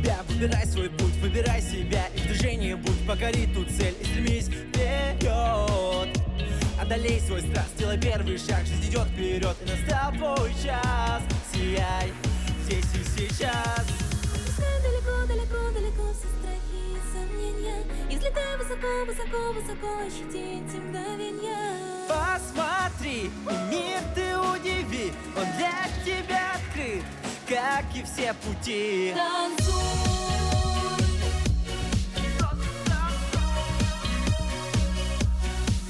тебя. Выбирай свой путь, выбирай себя, и в движении будь, покори ту цель и стремись вперед. Одолей свой страх, сделай первый шаг, жизнь идет вперед, и настал твой час. Сияй здесь и сейчас. Пускай далеко, далеко, далеко все страхи и сомнения, и взлетай высоко, высоко, высоко, ощути эти мгновения. Посмотри, и мир ты удиви, он для тебя открыт, как и все пути. Танцуй.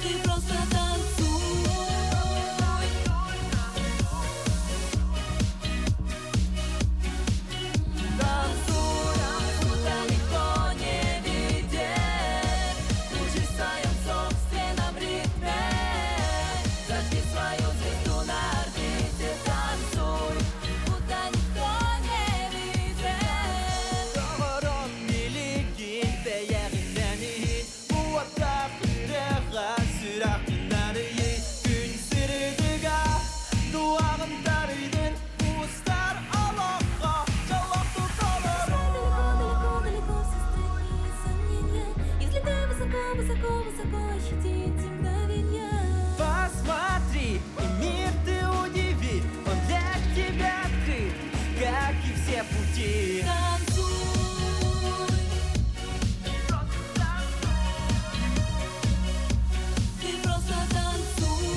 Ты просто танцуй. Танцуй, куда никто не видит. Кружи в своем собственном ритме. Зажги свою звезду на орбите. Танцуй, куда никто не видит. Поворот великий, değerindeni bu atapırığa sürahinleri gün sırrıga duvarın darıydın ustar Allah'a çalak tutalım. Далеко, далеко, далеко все страхи и сомнения, и взлетай высоко, высоко, высоко, ощути эти мгновения. Посмотри, и мир ты удиви, он для тебя открыт, как и все пути. Танцуй. Ты просто танцуй.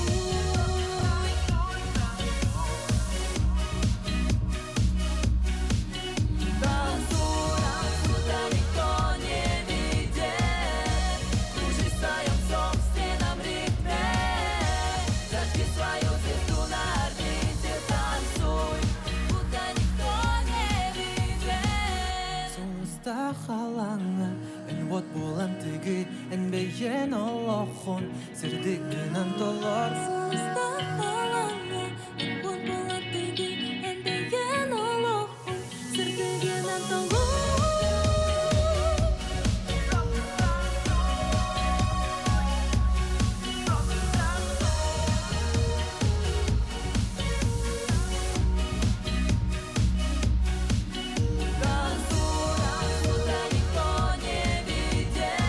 Танцуй, куда никто не видит. Кружи в своем собственном ритме. Зажги свою звезду на орбите. Танцуй, куда никто не видит. Sonuçta halanga en vot bulan tigit en beyen Allah'ın sırdıkından dolar. Sonunda halanga, en bon bulan tinggi, en beyen Allah'ın sırtığından dolar. Танцуй, куда никто не видит.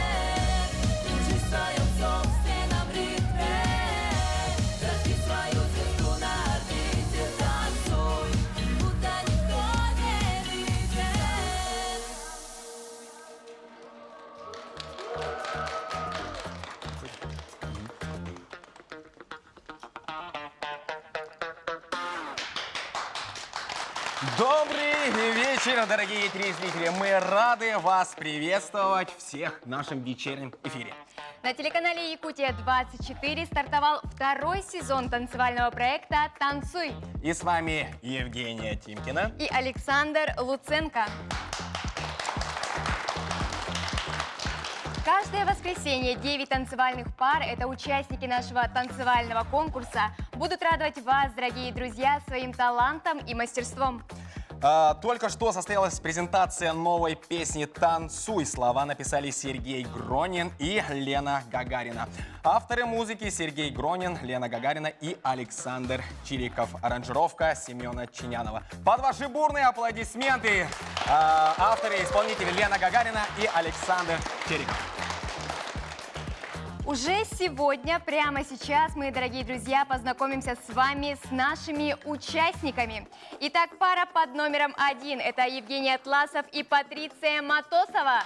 Кружи в своем собственном ритме. Зажги свою звезду на орбите. Танцуй, куда никто не видит. Добрый вечер, дорогие телезрители! Мы рады вас приветствовать всех в нашем вечернем эфире. На телеканале Якутия-24 стартовал второй сезон танцевального проекта «Танцуй» И с вами Евгения Тимкина. и Александр Луценко. Каждое воскресенье 9 танцевальных пар, это участники нашего танцевального конкурса, будут радовать вас, дорогие друзья, своим талантом и мастерством. Только что состоялась презентация новой песни «Танцуй». Слова написали Сергей Гронин и Лена Гагарина. Авторы музыки Сергей Гронин, Лена Гагарина и Александр Чириков. Аранжировка Семена Чинянова. Под ваши бурные аплодисменты авторы и исполнители Лена Гагарина и Александр Чириков. Уже сегодня, прямо сейчас, мы, дорогие друзья, познакомимся с вами с нашими участниками. Итак, пара под номером 1 – это Евгений Атласов и Патриция Матосова.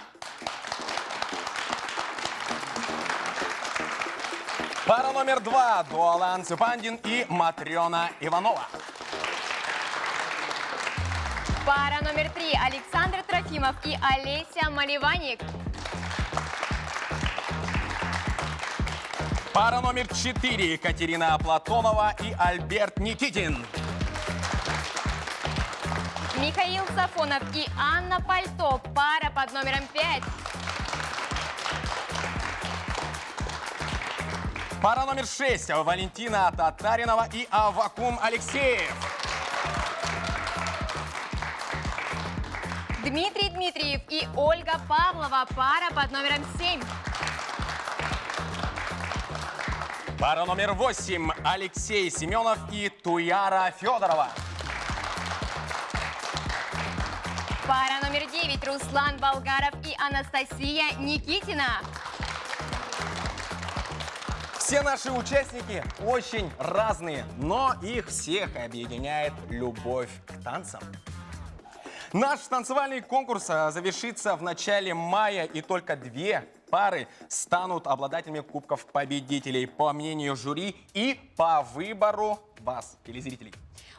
Пара номер 2 – Дуалан Цюпандин и Матрена Иванова. Пара номер 3 – Александр Трофимов и Олеся Маливаник. Пара номер 4 – Екатерина Платонова и Альберт Никитин. Михаил Сафонов и Анна Пальто. Пара под номером 5. Пара номер 6 – Валентина Татаринова и Аввакум Алексеев. Дмитрий Дмитриев и Ольга Павлова. Пара под номером 7. Пара номер 8 – Алексей Семенов и Туяра Федорова. Пара номер 9. Руслан Болгаров и Анастасия Никитина. Все наши участники очень разные, но их всех объединяет любовь к танцам. Наш танцевальный конкурс завершится в начале мая, и только 2 пары станут обладателями кубков победителей по мнению жюри и по выбору вас, телезрителей.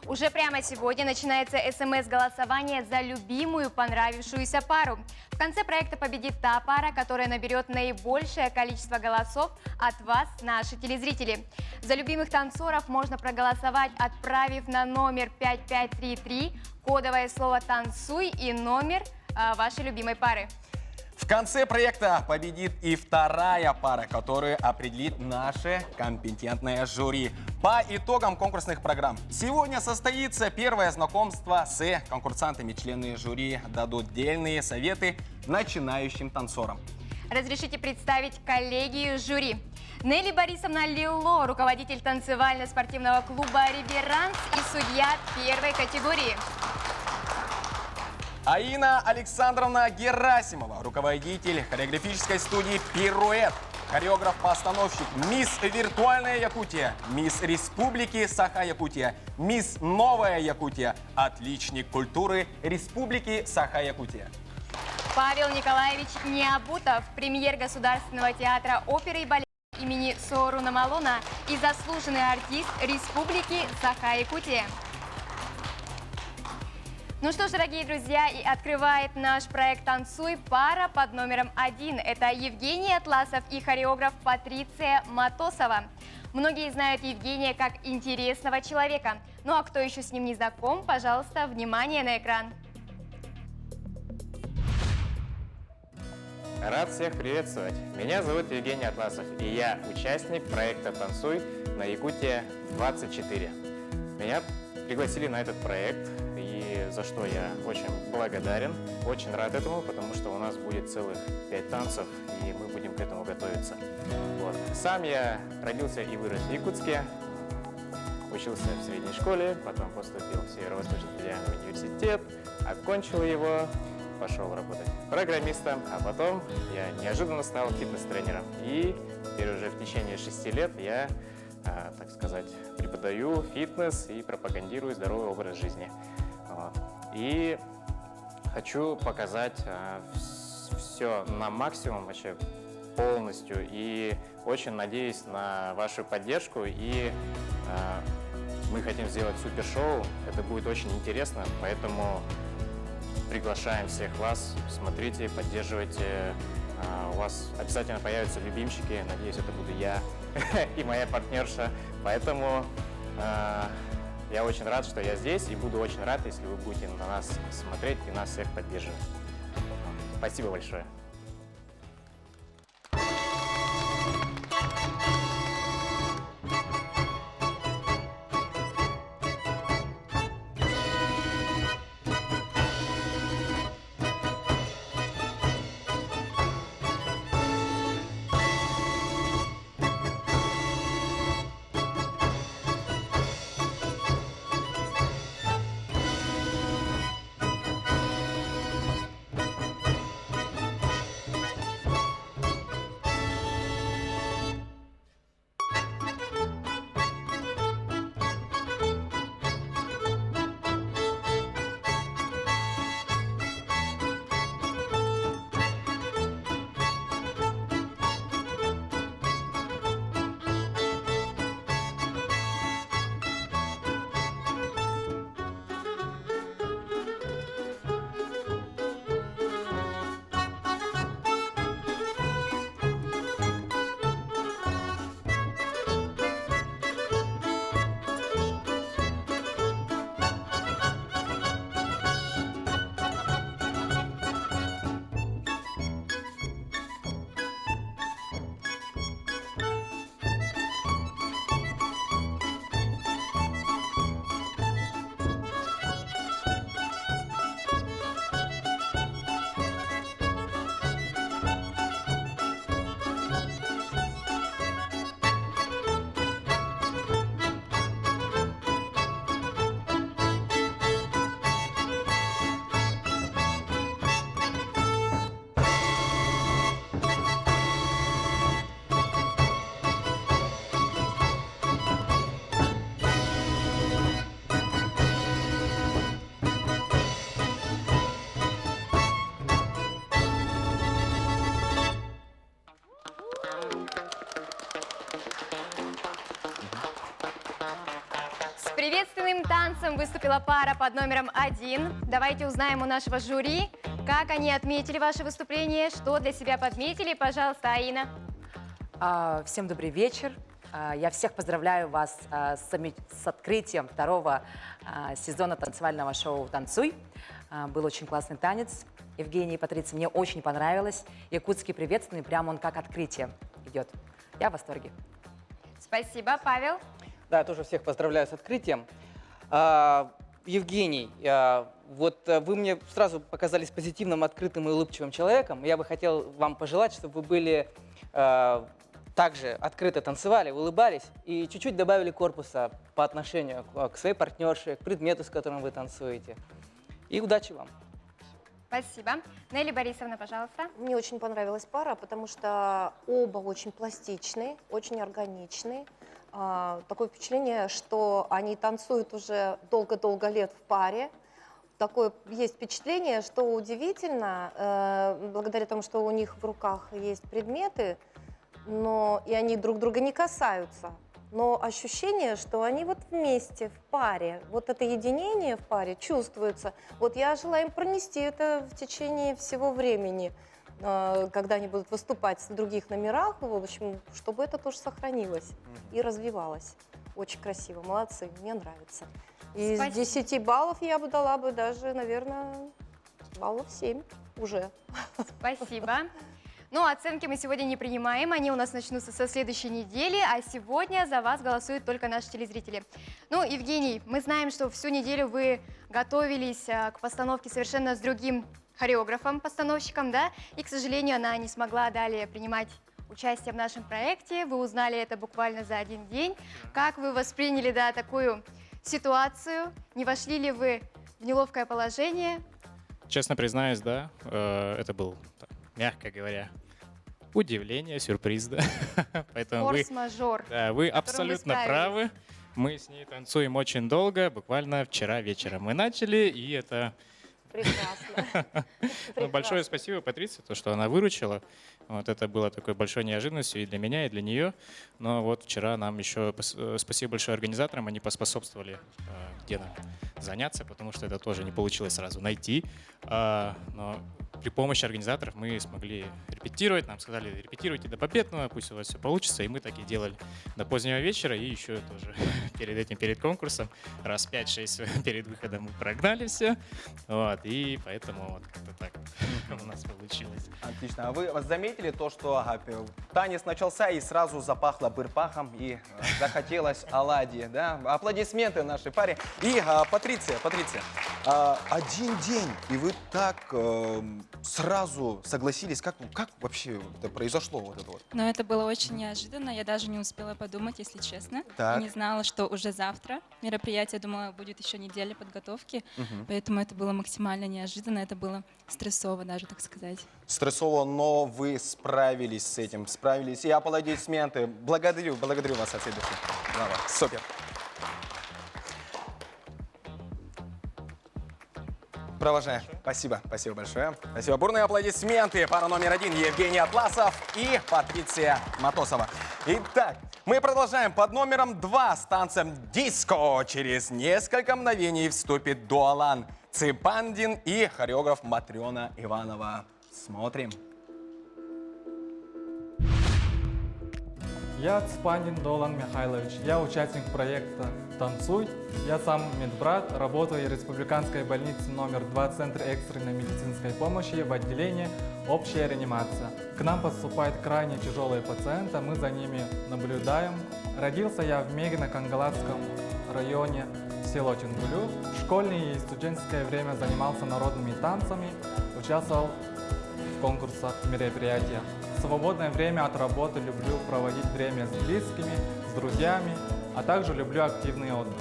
Уже прямо сегодня начинается СМС-голосование за любимую понравившуюся пару. В конце проекта победит та пара, которая наберет наибольшее количество голосов от вас, наши телезрители. За любимых танцоров можно проголосовать, отправив на номер 5533 кодовое слово «Танцуй» и номер вашей любимой пары. В конце проекта победит и вторая пара, которую определит наше компетентное жюри. По итогам конкурсных программ сегодня состоится первое знакомство с конкурсантами. Члены жюри дадут дельные советы начинающим танцорам. Разрешите представить коллегию жюри. Нелли Борисовна Лило, руководитель танцевально-спортивного клуба «Реверанс» и судья первой категории. Аина Александровна Герасимова, руководитель хореографической студии «Пируэт», хореограф-постановщик, мисс Виртуальная Якутия, мисс Республики Саха-Якутия, мисс Новая Якутия, отличник культуры Республики Саха-Якутия. Павел Николаевич Необутов, премьер Государственного театра оперы и балета имени Сооруна Малона и заслуженный артист Республики Саха-Якутия. Ну что ж, дорогие друзья, и открывает наш проект «Танцуй» пара под номером 1. Это Евгений Атласов и хореограф Патриция Матосова. Многие знают Евгения как интересного человека. Ну а кто еще с ним не знаком, пожалуйста, внимание на экран. Рад всех приветствовать. Меня зовут Евгений Атласов, и я участник проекта «Танцуй» на Якутия-24. Меня пригласили на этот проект, и за что я очень благодарен, очень рад этому, потому что у нас будет целых 5 танцев, и мы будем к этому готовиться. Вот. Сам я родился и вырос в Якутске, учился в средней школе, потом поступил в Северо-Восточный федеральный университет, окончил его, пошел работать программистом, а потом я неожиданно стал фитнес-тренером. И теперь уже в течение 6 лет я, так сказать, преподаю фитнес и пропагандирую здоровый образ жизни. Вот. И хочу показать все на максимум, вообще полностью. И очень надеюсь на вашу поддержку. И мы хотим сделать супершоу. Это будет очень интересно, поэтому приглашаем всех вас. Смотрите, поддерживайте. У вас обязательно появятся любимчики. Надеюсь, это буду я и моя партнерша. Поэтому я очень рад, что я здесь, и буду очень рад, если вы будете на нас смотреть и нас всех поддерживать. Спасибо большое. танцем выступила пара под номером 1. Давайте узнаем у нашего жюри, как они отметили ваше выступление, что для себя подметили. Пожалуйста, Аина. Всем добрый вечер. Я всех поздравляю вас с открытием второго сезона танцевального шоу «Танцуй». Был очень классный танец. Евгений и Патриция, мне очень понравилось. Якутский приветственный, прям он как открытие идет. Я в восторге. Спасибо, Павел. Да, тоже всех поздравляю с открытием. Евгений, вот вы мне сразу показались позитивным, открытым и улыбчивым человеком. Я бы хотел вам пожелать, чтобы вы были также открыто танцевали, улыбались и чуть-чуть добавили корпуса по отношению к своей партнерше, к предмету, с которым вы танцуете. И удачи вам! Спасибо. Нелли Борисовна, пожалуйста. Мне очень понравилась пара, потому что оба очень пластичны, очень органичны. Такое впечатление, что они танцуют уже долго-долго лет в паре. Такое есть впечатление, что удивительно, благодаря тому, что у них в руках есть предметы, и они друг друга не касаются. Но ощущение, что они вот вместе, в паре, вот это единение в паре чувствуется. Вот я желаю им пронести это в течение всего времени, когда они будут выступать в других номерах, в общем, чтобы это тоже сохранилось и развивалось. Очень красиво, молодцы, мне нравится. Из 10 баллов я бы дала бы даже, наверное, баллов 7 уже. Спасибо. Ну, оценки мы сегодня не принимаем, они у нас начнутся со следующей недели, а сегодня за вас голосуют только наши телезрители. Ну, Евгений, мы знаем, что всю неделю вы готовились к постановке совершенно с другим хореографом, постановщиком, да, и, к сожалению, она не смогла далее принимать участие в нашем проекте. Вы узнали это буквально за один день. Как вы восприняли, да, такую ситуацию? Не вошли ли вы в неловкое положение? Честно признаюсь, да, это был, мягко говоря, удивление, сюрприз, да. Поэтому Форс-мажор. Да, вы абсолютно правы. Мы с ней танцуем очень долго, буквально вчера вечером мы начали, и это... Прекрасно. Ну, большое спасибо Патриции, то, что она выручила. Вот это было такой большой неожиданностью и для меня, и для нее. Но вот вчера нам еще спасибо большое организаторам, они поспособствовали, где нам заняться, потому что это тоже не получилось сразу найти. Но при помощи организаторов мы смогли репетировать. Нам сказали, репетируйте до победного, пусть у вас все получится. И мы так и делали до позднего вечера. И еще тоже перед конкурсом раз 5-6 перед выходом мы прогнали все. Вот, и поэтому вот как-то так у нас получилось. Отлично. А вы заметили то, что танец начался и сразу запахло бырпахом и захотелось оладьи, да? Аплодисменты нашей паре. И Патриция, один день, и вы так сразу согласились. Как вообще это произошло? Вот это вот? Но это было очень неожиданно. Я даже не успела подумать, если честно. Так. Я не знала, что уже завтра мероприятие. Думала, будет еще неделя подготовки. Поэтому это было максимально неожиданно. Это было стрессово даже, так сказать. Стрессово, но вы справились с этим, справились. И аплодисменты. Благодарю вас от всей души. Браво, супер. Провожаем. Спасибо большое. Спасибо. Бурные аплодисменты. Пара номер 1 Евгений Атласов и Патриция Матосова. Итак, мы продолжаем под номером 2 с танцем диско. Через несколько мгновений вступит Дуалан Ципандин и хореограф Матрена Иванова. Смотрим. Я Ципандин Долан Михайлович. Я участник проекта «Танцуй». Я сам медбрат, работаю в Республиканской больнице номер 2 Центра экстренной медицинской помощи в отделении «Общая реанимация». К нам поступают крайне тяжелые пациенты, мы за ними наблюдаем. Родился я в Мегино-Кангаладском районе, село Тюнгулю. В школьное и студенческое время занимался народными танцами, участвовал в конкурсах, мероприятиях. В свободное время от работы люблю проводить время с близкими, с друзьями, а также люблю активный отдых.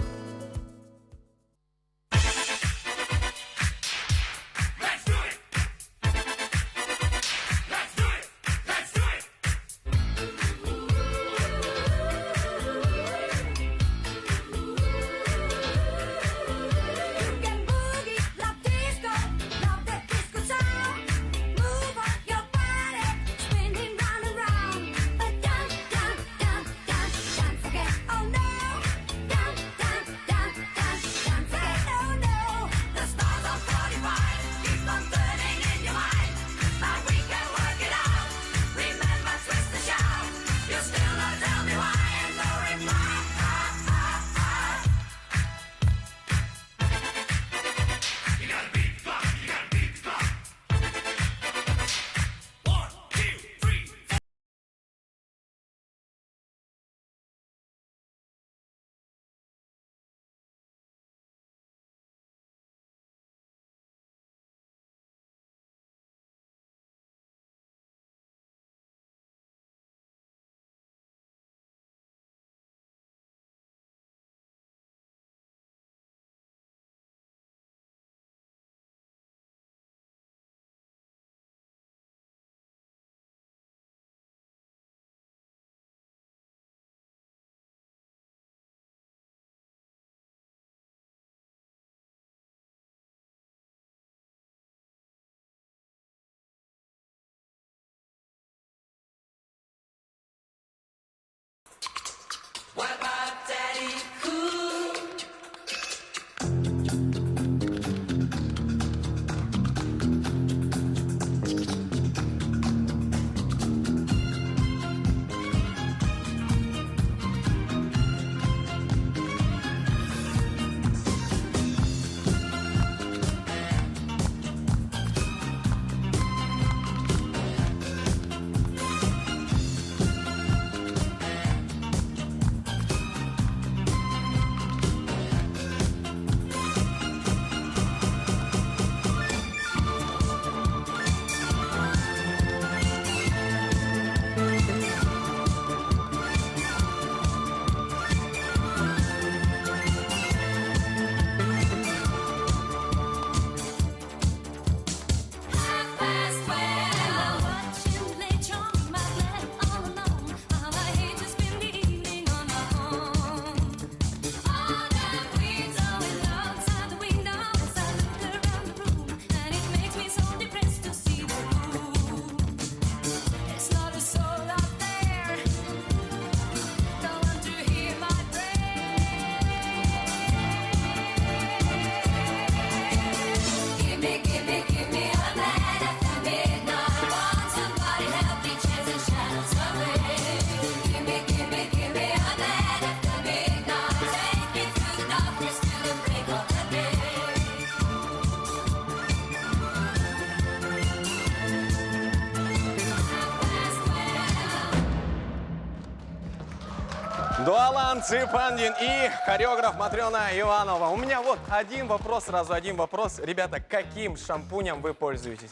Дуалан Ципандин и хореограф Матрена Иванова. У меня вот один вопрос, сразу один вопрос. Ребята, каким шампунем вы пользуетесь?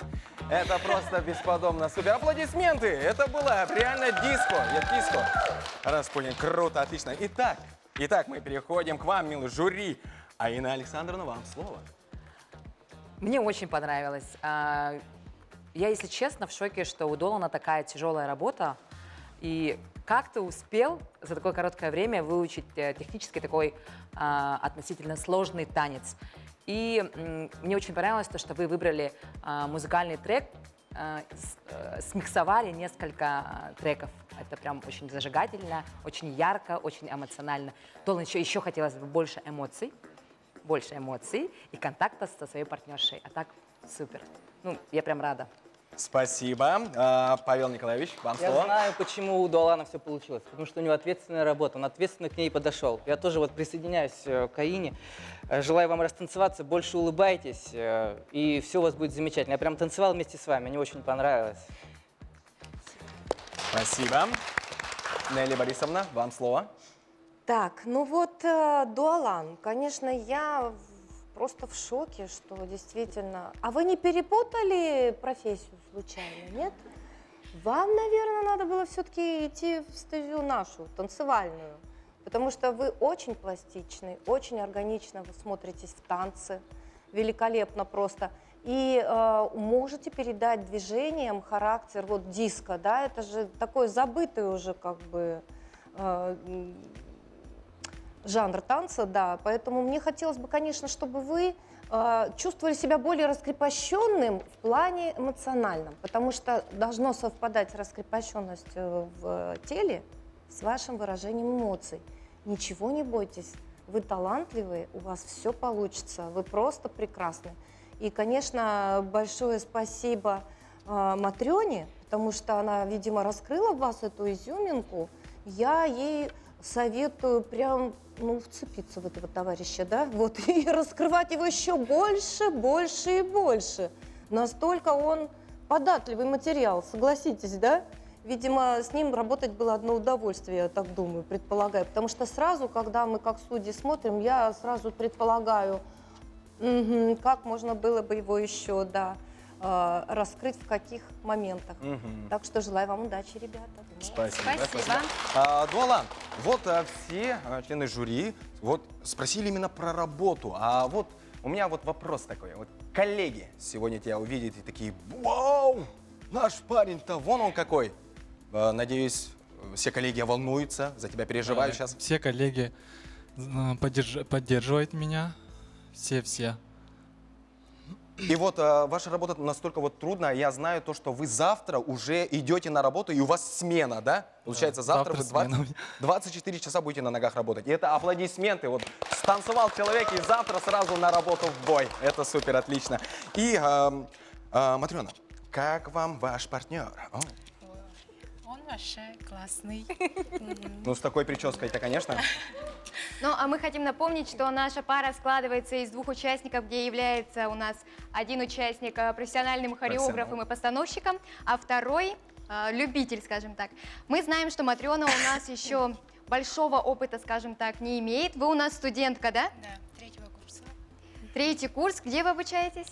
Это просто бесподобно. Супер. Аплодисменты. Это было реально диско. Диско. Распутин. Круто, отлично. Итак, мы переходим к вам, милый жюри. Аина Александровна, вам слово. Мне очень понравилось. Я, если честно, в шоке, что у Долана такая тяжелая работа. И как ты успел за такое короткое время выучить технически такой относительно сложный танец? И мне очень понравилось то, что вы выбрали музыкальный трек, смиксовали несколько треков. Это прям очень зажигательно, очень ярко, очень эмоционально. Долан, еще хотелось бы больше эмоций и контакта со своей партнершей. А так супер. Ну, я прям рада. Спасибо. Павел Николаевич, вам Я слово. знаю, почему у Дуалана все получилось. Потому что у него ответственная работа, он ответственно к ней подошел. Я тоже вот присоединяюсь к Аине. Желаю вам растанцеваться, больше улыбайтесь, и все у вас будет замечательно. Я прям танцевал вместе с вами, мне очень понравилось. Спасибо. Нелли Борисовна, вам слово. Так, ну вот, Дуалан, конечно, я просто в шоке, что действительно... А вы не перепутали профессию случайно, нет? Вам, наверное, надо было все-таки идти в стезю нашу, танцевальную, потому что вы очень пластичный, очень органично вы смотритесь в танце, великолепно просто. И можете передать движением характер вот диско, да, это же такой забытый уже как бы... жанр танца, да, поэтому мне хотелось бы, конечно, чтобы вы чувствовали себя более раскрепощенным в плане эмоциональном, потому что должно совпадать раскрепощенность в теле с вашим выражением эмоций. Ничего не бойтесь, вы талантливые, у вас все получится, вы просто прекрасны. И, конечно, большое спасибо Матрёне, потому что она, видимо, раскрыла в вас эту изюминку. Я ей советую прям, ну, вцепиться в этого товарища, да, вот, и раскрывать его еще больше, больше и больше. Настолько он податливый материал, согласитесь, да? Видимо, с ним работать было одно удовольствие, я так думаю, предполагаю. Потому что сразу, когда мы как судьи смотрим, я сразу предполагаю, как можно было бы его еще, да, раскрыть в каких моментах. Так что желаю вам удачи, ребята. Спасибо. Спасибо. Дуалан, вот все члены жюри вот спросили именно про работу. А вот у меня вот вопрос такой. Вот коллеги сегодня тебя увидят и такие: вау, наш парень-то, вон он какой. Надеюсь, все коллеги волнуются, за тебя переживают сейчас. Все коллеги поддерживают меня. Все. И вот ваша работа настолько вот трудная, я знаю то, что вы завтра уже идете на работу, и у вас смена, да? Получается, завтра вы смена. 24 часа будете на ногах работать. И это аплодисменты. Вот станцевал человек, и завтра сразу на работу в бой. Это супер, отлично. И, Матрена, как вам ваш партнер? О. Он вообще классный. Ну, с такой прической-то, конечно. Ну, а мы хотим напомнить, что наша пара складывается из двух участников, где является у нас один участник профессиональным хореографом и постановщиком, а второй любитель, скажем так. Мы знаем, что Матрена у нас еще большого опыта, скажем так, не имеет. Вы у нас студентка, да? Да, 3-го курса. 3-й курс. Где вы обучаетесь?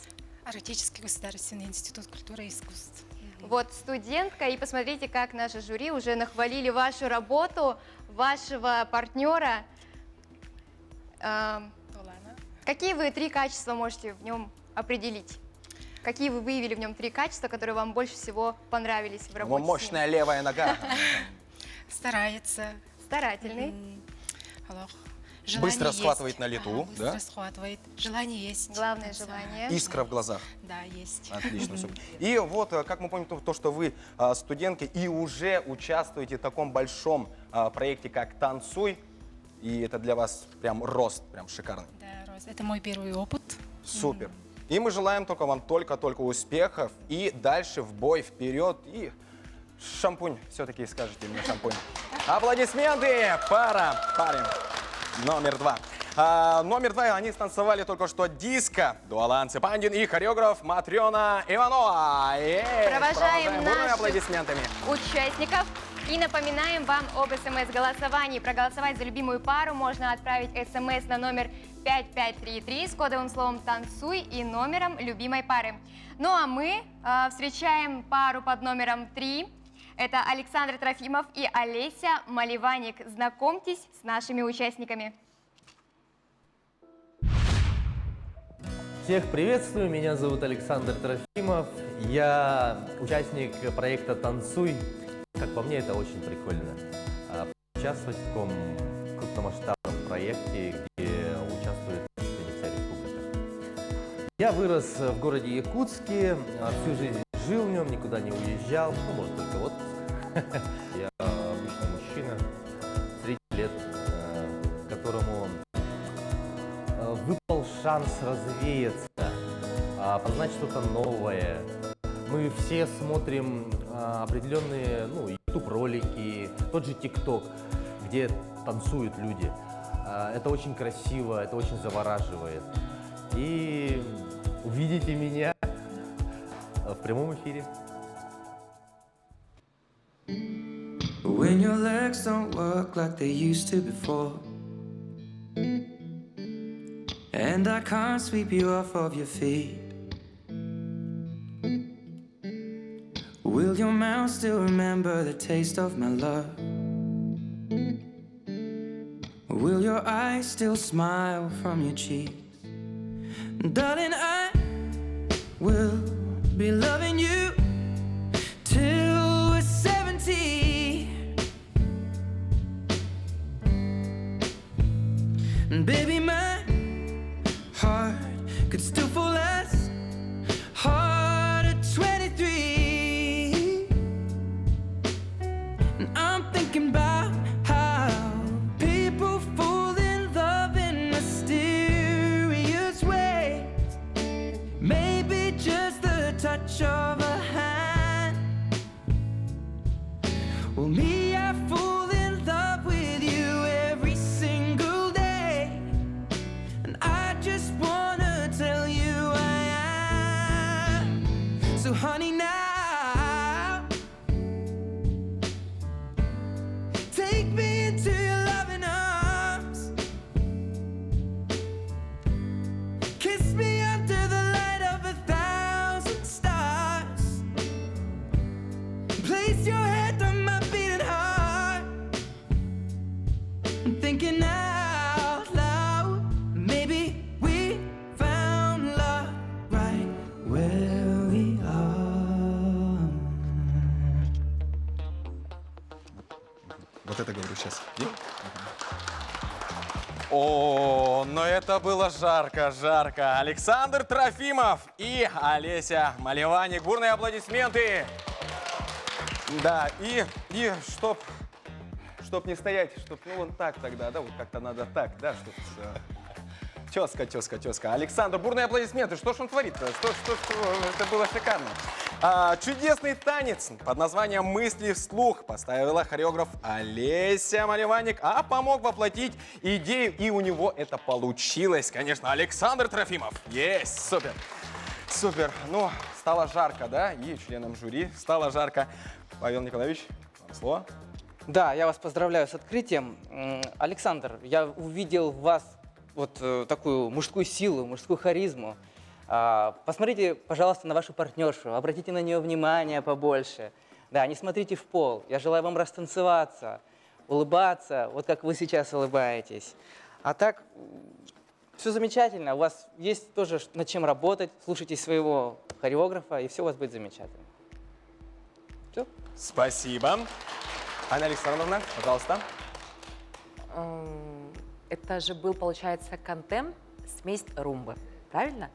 Арктический государственный институт культуры и искусств. Вот студентка, и посмотрите, как наши жюри уже нахвалили вашу работу, вашего партнера. Какие вы 3 качества можете в нем определить? Какие вы выявили в нем 3 качества, которые вам больше всего понравились в работе? Ну, мощная левая нога. Старается. Старательный. Быстро схватывает на лету, да? Быстро схватывает. Желание есть. Главное желание. Искра в глазах. Да, есть. Отлично, супер. И вот, как мы помним, то, что вы студентка и уже участвуете в таком большом проекте, как «Танцуй», и это для вас прям рост, прям шикарный. Да, Роз, это мой первый опыт. Супер. И мы желаем только вам только успехов и дальше в бой, вперед. И шампунь, все-таки скажите мне шампунь. Аплодисменты, паре номер 2. Номер 2 они станцевали только что диско. Дуалан Цепандин и хореограф Матрена Иванова. Провожаем наших аплодисментами участников. И напоминаем вам об СМС-голосовании. Проголосовать за любимую пару можно отправить СМС на номер 5533 с кодовым словом «Танцуй» и номером любимой пары. Ну а мы встречаем пару под номером 3. Это Александр Трофимов и Олеся Маливаник. Знакомьтесь с нашими участниками. Всех приветствую, меня зовут Александр Трофимов. Я участник проекта «Танцуй». Как по мне, это очень прикольно. Участвовать в таком крупномасштабном проекте, где участвует вся республика. Я вырос в городе Якутске, всю жизнь жил в нем, никуда не уезжал, ну, может, только отпуск. Я обычный мужчина, средних лет, которому выпал шанс развеяться, познать что-то новое. Мы все смотрим определенные YouTube-ролики, тот же TikTok, где танцуют люди. Это очень красиво, это очень завораживает. И увидите меня в прямом эфире. When your legs don't work like they used to before, and I can't sweep you off of your feet, will your mouth still remember the taste of my love? Will your eyes still smile from your cheeks? Darling, I will be loving you till we're 70. And baby, my heart could still fall as hard at 23. And I'm thinking about how people fall in love in mysterious ways. Maybe just the touch of a hand. Well, me, I fall in love with you every single day. And I just wanna tell you I am. So honey, now take me into your loving arms. Kiss me under the light of 1,000 stars. Place your head on my beating heart. I'm thinking out loud. Maybe we found love right where we are. Вот это говорю сейчас. О, но это было жарко, жарко. Александр Трофимов и Олеся Малеваник. Бурные аплодисменты. Да, и чтоб не стоять, ну вот так тогда, да, вот как-то надо так, да, чтоб все. Тезка. Александр, бурные аплодисменты. Что ж он творит-то? Это было шикарно. Чудесный танец под названием «Мысли вслух» поставила хореограф Олеся Малеваник, а помог воплотить идею, и у него это получилось, конечно, Александр Трофимов. Есть, супер. Ну, стало жарко, да, и членам жюри стало жарко. Павел Николаевич, вам слово. Да, я вас поздравляю с открытием. Александр, я увидел в вас вот такую мужскую силу, мужскую харизму. Посмотрите, пожалуйста, на вашу партнершу, обратите на нее внимание побольше. Да, не смотрите в пол. Я желаю вам растанцеваться, улыбаться, вот как вы сейчас улыбаетесь. А так, все замечательно. У вас есть тоже над чем работать. Слушайте своего хореографа, и все у вас будет замечательно. Все. Спасибо. Анна Александровна, пожалуйста. Это же был, получается, контент, смесь румбы, правильно?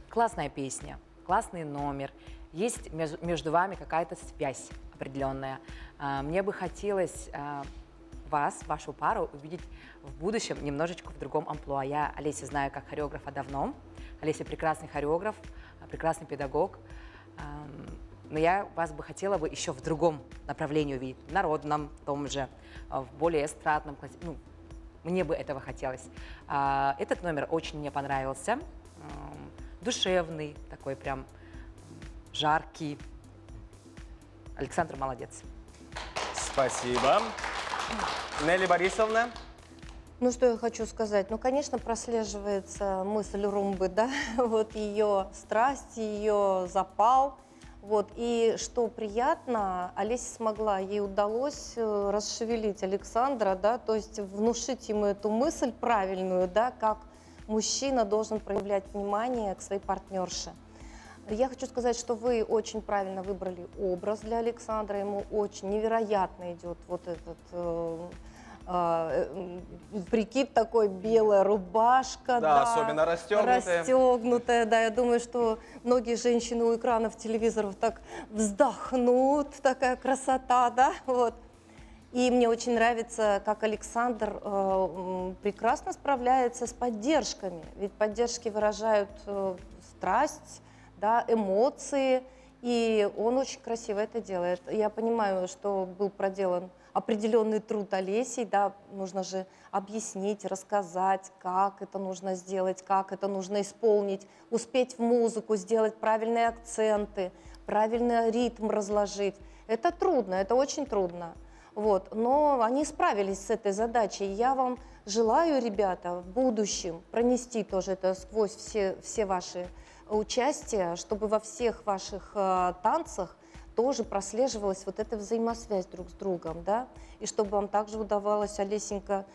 Классная песня, классный номер. Есть между вами какая-то связь определенная. Мне бы хотелось вас, вашу пару, увидеть в будущем немножечко в другом амплуа. Я Олесю знаю как хореографа давно. Олеся прекрасный хореограф, прекрасный педагог. Но я вас бы хотела бы еще в другом направлении увидеть, в народном, том же, в более эстрадном, ну, мне бы этого хотелось. Этот номер очень мне понравился, душевный, такой прям жаркий. Александр молодец. Спасибо. Нелли Борисовна. Ну, что я хочу сказать? Ну, конечно, прослеживается мысль румбы, да, вот ее страсть, ее запал. Вот. И что приятно, Олеся смогла, ей удалось расшевелить Александра, да, то есть внушить ему эту мысль правильную, да, как мужчина должен проявлять внимание к своей партнерше. Я хочу сказать, что вы очень правильно выбрали образ для Александра, ему очень невероятно идет вот этот прикид такой, белая рубашка, Да, особенно расстегнутая, да, я думаю, что многие женщины у экранов телевизоров так вздохнут, такая красота, да, вот. И мне очень нравится, как Александр прекрасно справляется с поддержками, ведь поддержки выражают страсть, да, эмоции, и он очень красиво это делает. Я понимаю, что был проделан определенный труд Олеси, да, нужно же объяснить, рассказать, как это нужно сделать, как это нужно исполнить, успеть в музыку, сделать правильные акценты, правильный ритм разложить. Это трудно, это очень трудно. Вот. Но они справились с этой задачей. Я вам желаю, ребята, в будущем пронести тоже это сквозь все ваши участия, чтобы во всех ваших танцах тоже прослеживалась вот эта взаимосвязь друг с другом, да, и чтобы вам также удавалось, Олесенька,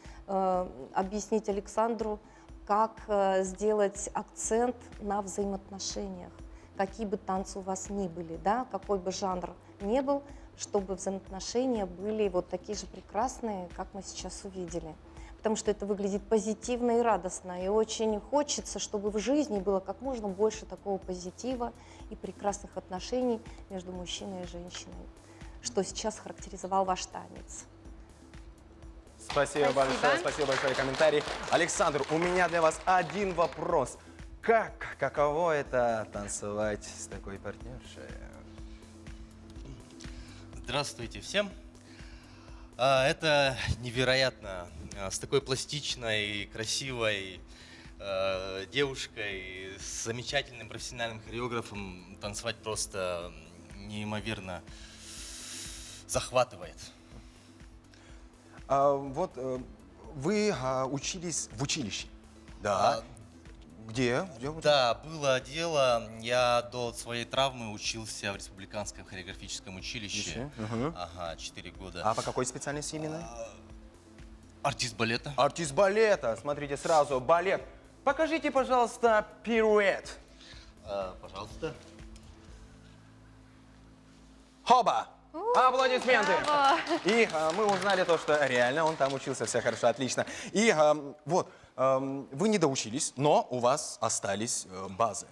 объяснить Александру, как сделать акцент на взаимоотношениях, какие бы танцы у вас ни были, да, какой бы жанр ни был, чтобы взаимоотношения были вот такие же прекрасные, как мы сейчас увидели. Потому что это выглядит позитивно и радостно, и очень хочется, чтобы в жизни было как можно больше такого позитива и прекрасных отношений между мужчиной и женщиной, что сейчас характеризовал ваш танец. Спасибо большое, спасибо большое комментарий. Александр, у меня для вас один вопрос. Каково это танцевать с такой партнершей? Здравствуйте всем. Это невероятно. С такой пластичной, красивой девушкой, с замечательным профессиональным хореографом танцевать просто неимоверно захватывает. Вот вы учились в училище? Да. Где? Да, было дело. Я до своей травмы учился в Республиканском хореографическом училище. Ага, 4 года. А по какой специальности именно? Артист балета. Артист балета. Смотрите сразу, балет. Покажите, пожалуйста, пируэт. Пожалуйста. Хоба! Аплодисменты! Браво! И мы узнали то, что реально он там учился, все хорошо, отлично. И вот, вы не доучились, но у вас остались базы.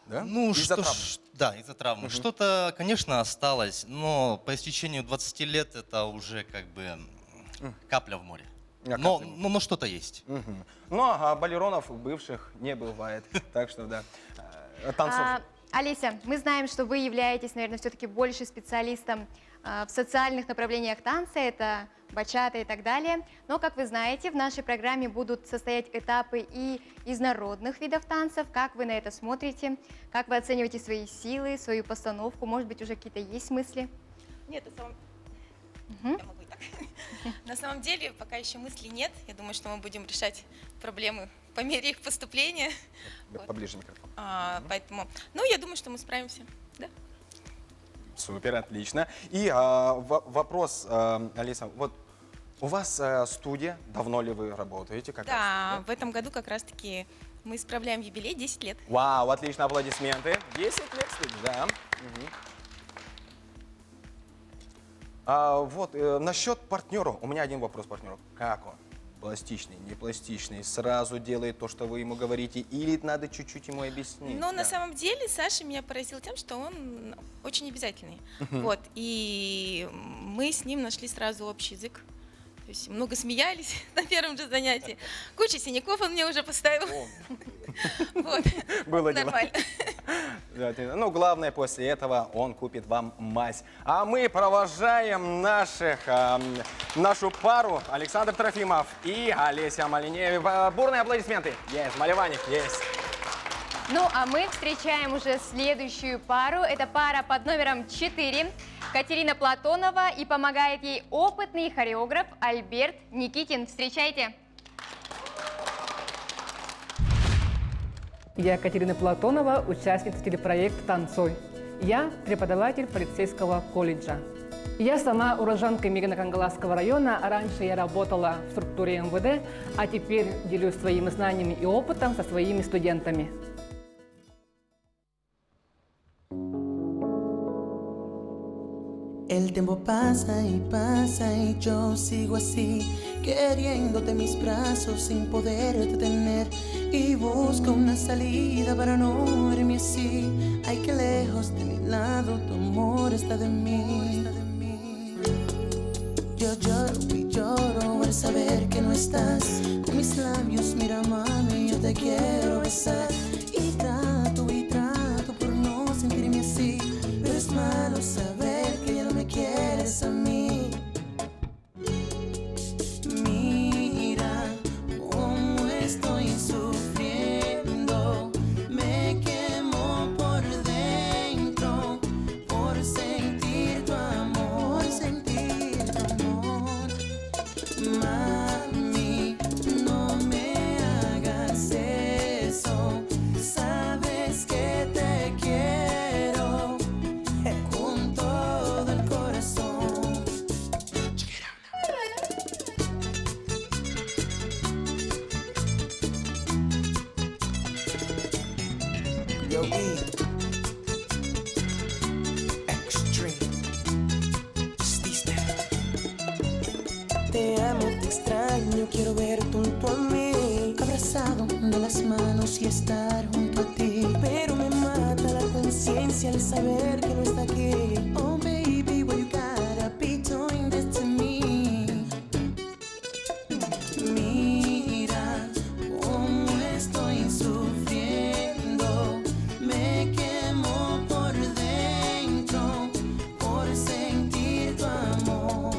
Да? Ну, Из-за что травм. ж, да, из-за травмы. Что-то, конечно, осталось, но по истечению 20 лет это уже как бы капля в море. Но что-то есть. Но балеронов бывших не бывает, так что да. Танцов. Олеся, мы знаем, что вы являетесь, наверное, все-таки больше специалистом в социальных направлениях танца, это бачата и так далее. Но, как вы знаете, в нашей программе будут состоять этапы и из народных видов танцев. Как вы на это смотрите? Как вы оцениваете свои силы, свою постановку? Может быть, уже какие-то есть мысли? Нет, я могу и так. На самом деле, пока еще мыслей нет. Я думаю, что мы будем решать проблемы по мере их поступления. Поближе микрофон. Поэтому, ну, я думаю, что мы справимся. Да? Супер, отлично. И вопрос, Алиса, вот у вас студия, давно ли вы работаете? Да, в этом году как раз-таки мы справляем юбилей 10 лет. Вау, отлично, аплодисменты. 10 лет студии, да. Вот, насчет партнера. У меня один вопрос партнеру. Как он? Пластичный, не пластичный? Сразу делает то, что вы ему говорите? Или надо чуть-чуть ему объяснить? Но на самом деле Саша меня поразил тем, что он очень обязательный. Вот, и мы с ним нашли сразу общий язык. То есть много смеялись на первом же занятии. Куча синяков он мне уже поставил. Вот. Было дело. Нормально. Ну, главное, после этого он купит вам мазь. А мы провожаем нашу пару Александр Трофимов и Олеся Малинеева. Бурные аплодисменты. Есть, Малеваник, есть. Ну, а мы встречаем уже следующую пару. Это пара под номером 4. Катерина Платонова, и помогает ей опытный хореограф Альберт Никитин. Встречайте. Я Катерина Платонова, участница телепроекта «Танцуй». Я преподаватель полицейского колледжа. Я сама уроженка Мегано-Кангаласского района. Раньше я работала в структуре МВД, а теперь делюсь своими знаниями и опытом со своими студентами. El tiempo pasa y yo sigo así, queriéndote en mis brazos sin poderte tener. Y busco una salida para no verme así. Ay, que lejos de mi lado tu amor está de mí. Yo lloro y lloro al saber que no estás. Con mis labios, mira mami, yo te quiero besar. Y trato por no sentirme así. Pero es malo saber que ya no me quieres a mí. Mira cómo estoy sufriendo. Me quemo por dentro por sentir tu amor, Mami, no me hagas eso. Sabes que te quiero con todo el corazón. Yo, Extreme. Te amo, te extraño, quiero verte junto a mí, abrazado de las manos y estar junto a ti. Pero me mata la conciencia al saber que no está aquí. Oh baby, why you gotta be doing this to me? Mira cómo estoy sufriendo. Me quemo por dentro por sentir tu amor.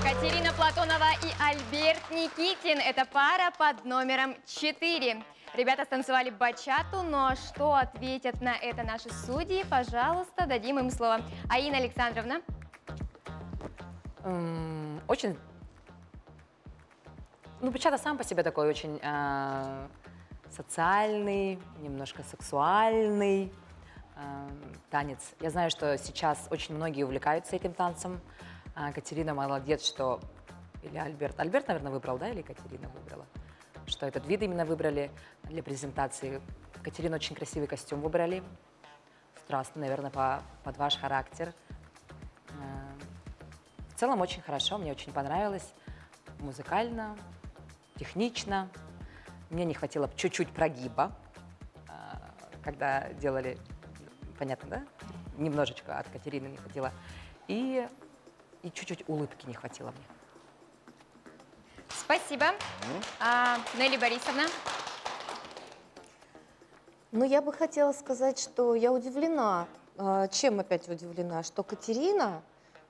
Катерина Платонова и Альберт Никитин. Это пара под номером 4. Ребята станцевали бачату, но что ответят на это наши судьи? Пожалуйста, дадим им слово. Аина Александровна. Очень... Ну, бачата сам по себе такой очень социальный, немножко сексуальный танец. Я знаю, что сейчас очень многие увлекаются этим танцем. Катерина молодец, что... Или Альберт. Альберт, наверное, выбрал, да? Или Катерина выбрала? что этот вид именно выбрали для презентации. Катерина очень красивый костюм выбрали. Страстный, наверное, под ваш характер. В целом очень хорошо, мне очень понравилось. Музыкально, технично. Мне не хватило чуть-чуть прогиба, когда делали, понятно, да? Немножечко от Катерины не хватило. И чуть-чуть улыбки не хватило мне. Спасибо. Нелли Борисовна? Ну, я бы хотела сказать, что я удивлена. Чем опять удивлена? Что Катерина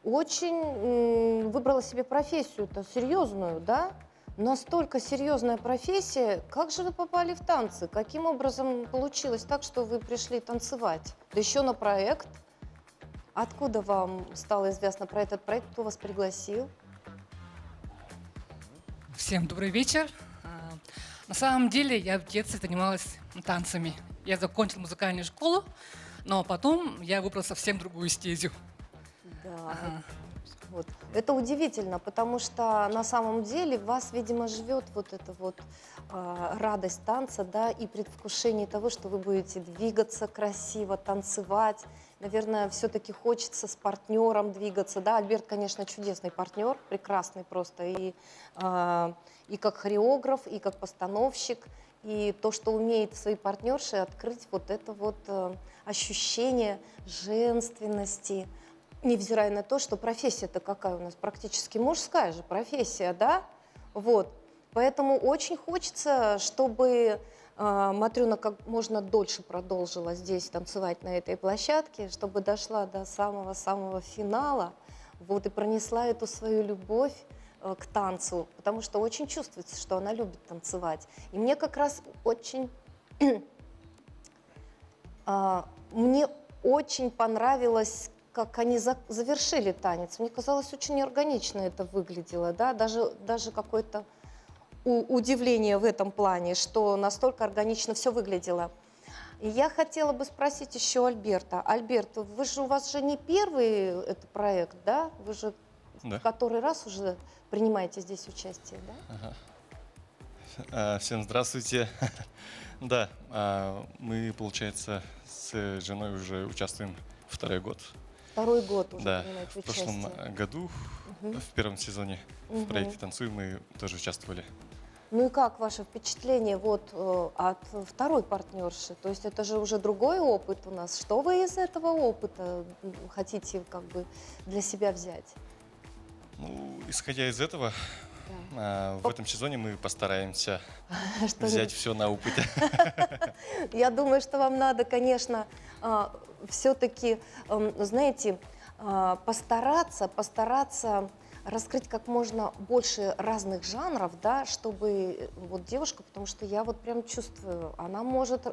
очень выбрала себе профессию-то серьезную, да? Настолько серьезная профессия. Как же вы попали в танцы? Каким образом получилось так, что вы пришли танцевать? Да еще на проект. Откуда вам стало известно про этот проект? Кто вас пригласил? Всем добрый вечер. На самом деле я в детстве занималась танцами. Я закончила музыкальную школу, но потом я выбрала совсем другую стезю. Да. Вот. Это удивительно, потому что на самом деле в вас, видимо, живет вот эта вот радость танца, да, и предвкушение того, что вы будете двигаться красиво, танцевать. Наверное, все-таки хочется с партнером двигаться, да. Альберт, конечно, чудесный партнер, прекрасный просто, и как хореограф, и как постановщик, и то, что умеет своей партнерше открыть вот это вот ощущение женственности, невзирая на то, что профессия-то какая у нас, практически мужская же профессия, да? Вот. Поэтому очень хочется, чтобы Матрёна как можно дольше продолжила здесь танцевать на этой площадке, чтобы дошла до самого-самого финала, вот, и пронесла эту свою любовь к танцу, потому что очень чувствуется, что она любит танцевать. И мне как раз очень... Мне очень понравилось, как они завершили танец. Мне казалось, очень органично это выглядело, да? Даже какое-то удивление в этом плане, что настолько органично все выглядело. И я хотела бы спросить еще Альберта. Альберт, у вас же не первый этот проект, да? Вы же в который раз уже принимаете здесь участие, да? Ага. Всем здравствуйте. Да, мы, получается, с женой уже участвуем второй год. Второй год уже да, принимаете участие. В прошлом году, в первом сезоне, в проекте «Танцуй» мы тоже участвовали. Ну и как ваше впечатление вот от второй партнерши? То есть это же уже другой опыт у нас. Что вы из этого опыта хотите как бы для себя взять? Ну, исходя из этого, в этом сезоне мы постараемся взять все на опыте. Я думаю, что вам надо, конечно, все-таки, знаете, постараться раскрыть как можно больше разных жанров, да, чтобы вот девушка, потому что я вот прям чувствую,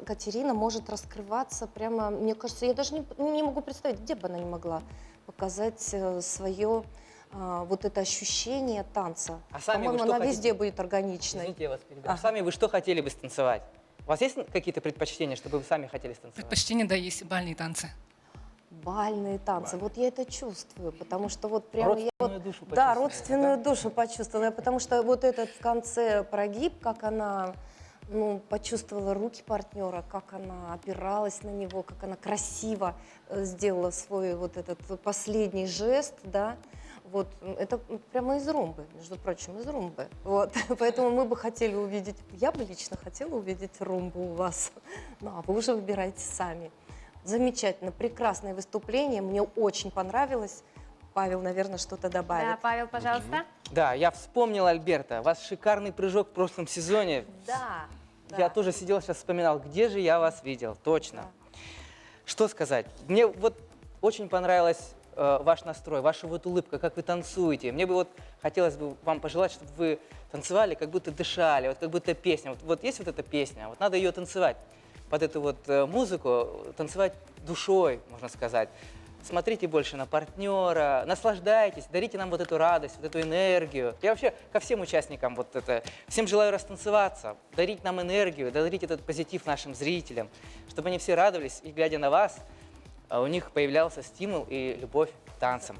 Катерина может раскрываться прямо, мне кажется, я даже не могу представить, где бы она не могла показать свое вот это ощущение танца. А сами по-моему, вы что она хотите? везде будет органичной. Извините, я вас перебил. Сами вы что хотели бы станцевать? У вас есть какие-то предпочтения, чтобы вы сами хотели станцевать? Предпочтения, да, есть бальные танцы. Бальные танцы, вот я это чувствую, потому что вот прямо родственную душу да, родственную душу почувствовала, потому что вот этот в конце прогиб, как она почувствовала руки партнера, как она опиралась на него, как она красиво сделала свой вот этот последний жест, да, вот это прямо из румбы, между прочим, из румбы, вот, поэтому мы бы хотели увидеть, я бы лично хотела увидеть румбу у вас, ну а вы уже выбираете сами. Замечательно, прекрасное выступление, мне очень понравилось. Павел, наверное, что-то добавит. Да, Павел, пожалуйста. Да, я вспомнил Альберта. У вас шикарный прыжок в прошлом сезоне. Да. Я тоже сидел, сейчас вспоминал, где же я вас видел, точно. Да. Что сказать? Мне вот очень понравилось ваш настрой, ваша вот улыбка, как вы танцуете. Мне бы вот хотелось бы вам пожелать, чтобы вы танцевали, как будто дышали, вот как будто песня. Вот есть вот эта песня, вот надо ее танцевать. Под эту вот музыку танцевать душой, можно сказать. Смотрите больше на партнера, наслаждайтесь, дарите нам вот эту радость, вот эту энергию. Я вообще ко всем участникам всем желаю растанцеваться, дарить нам энергию, дарить этот позитив нашим зрителям, чтобы они все радовались и, глядя на вас, у них появлялся стимул и любовь к танцам.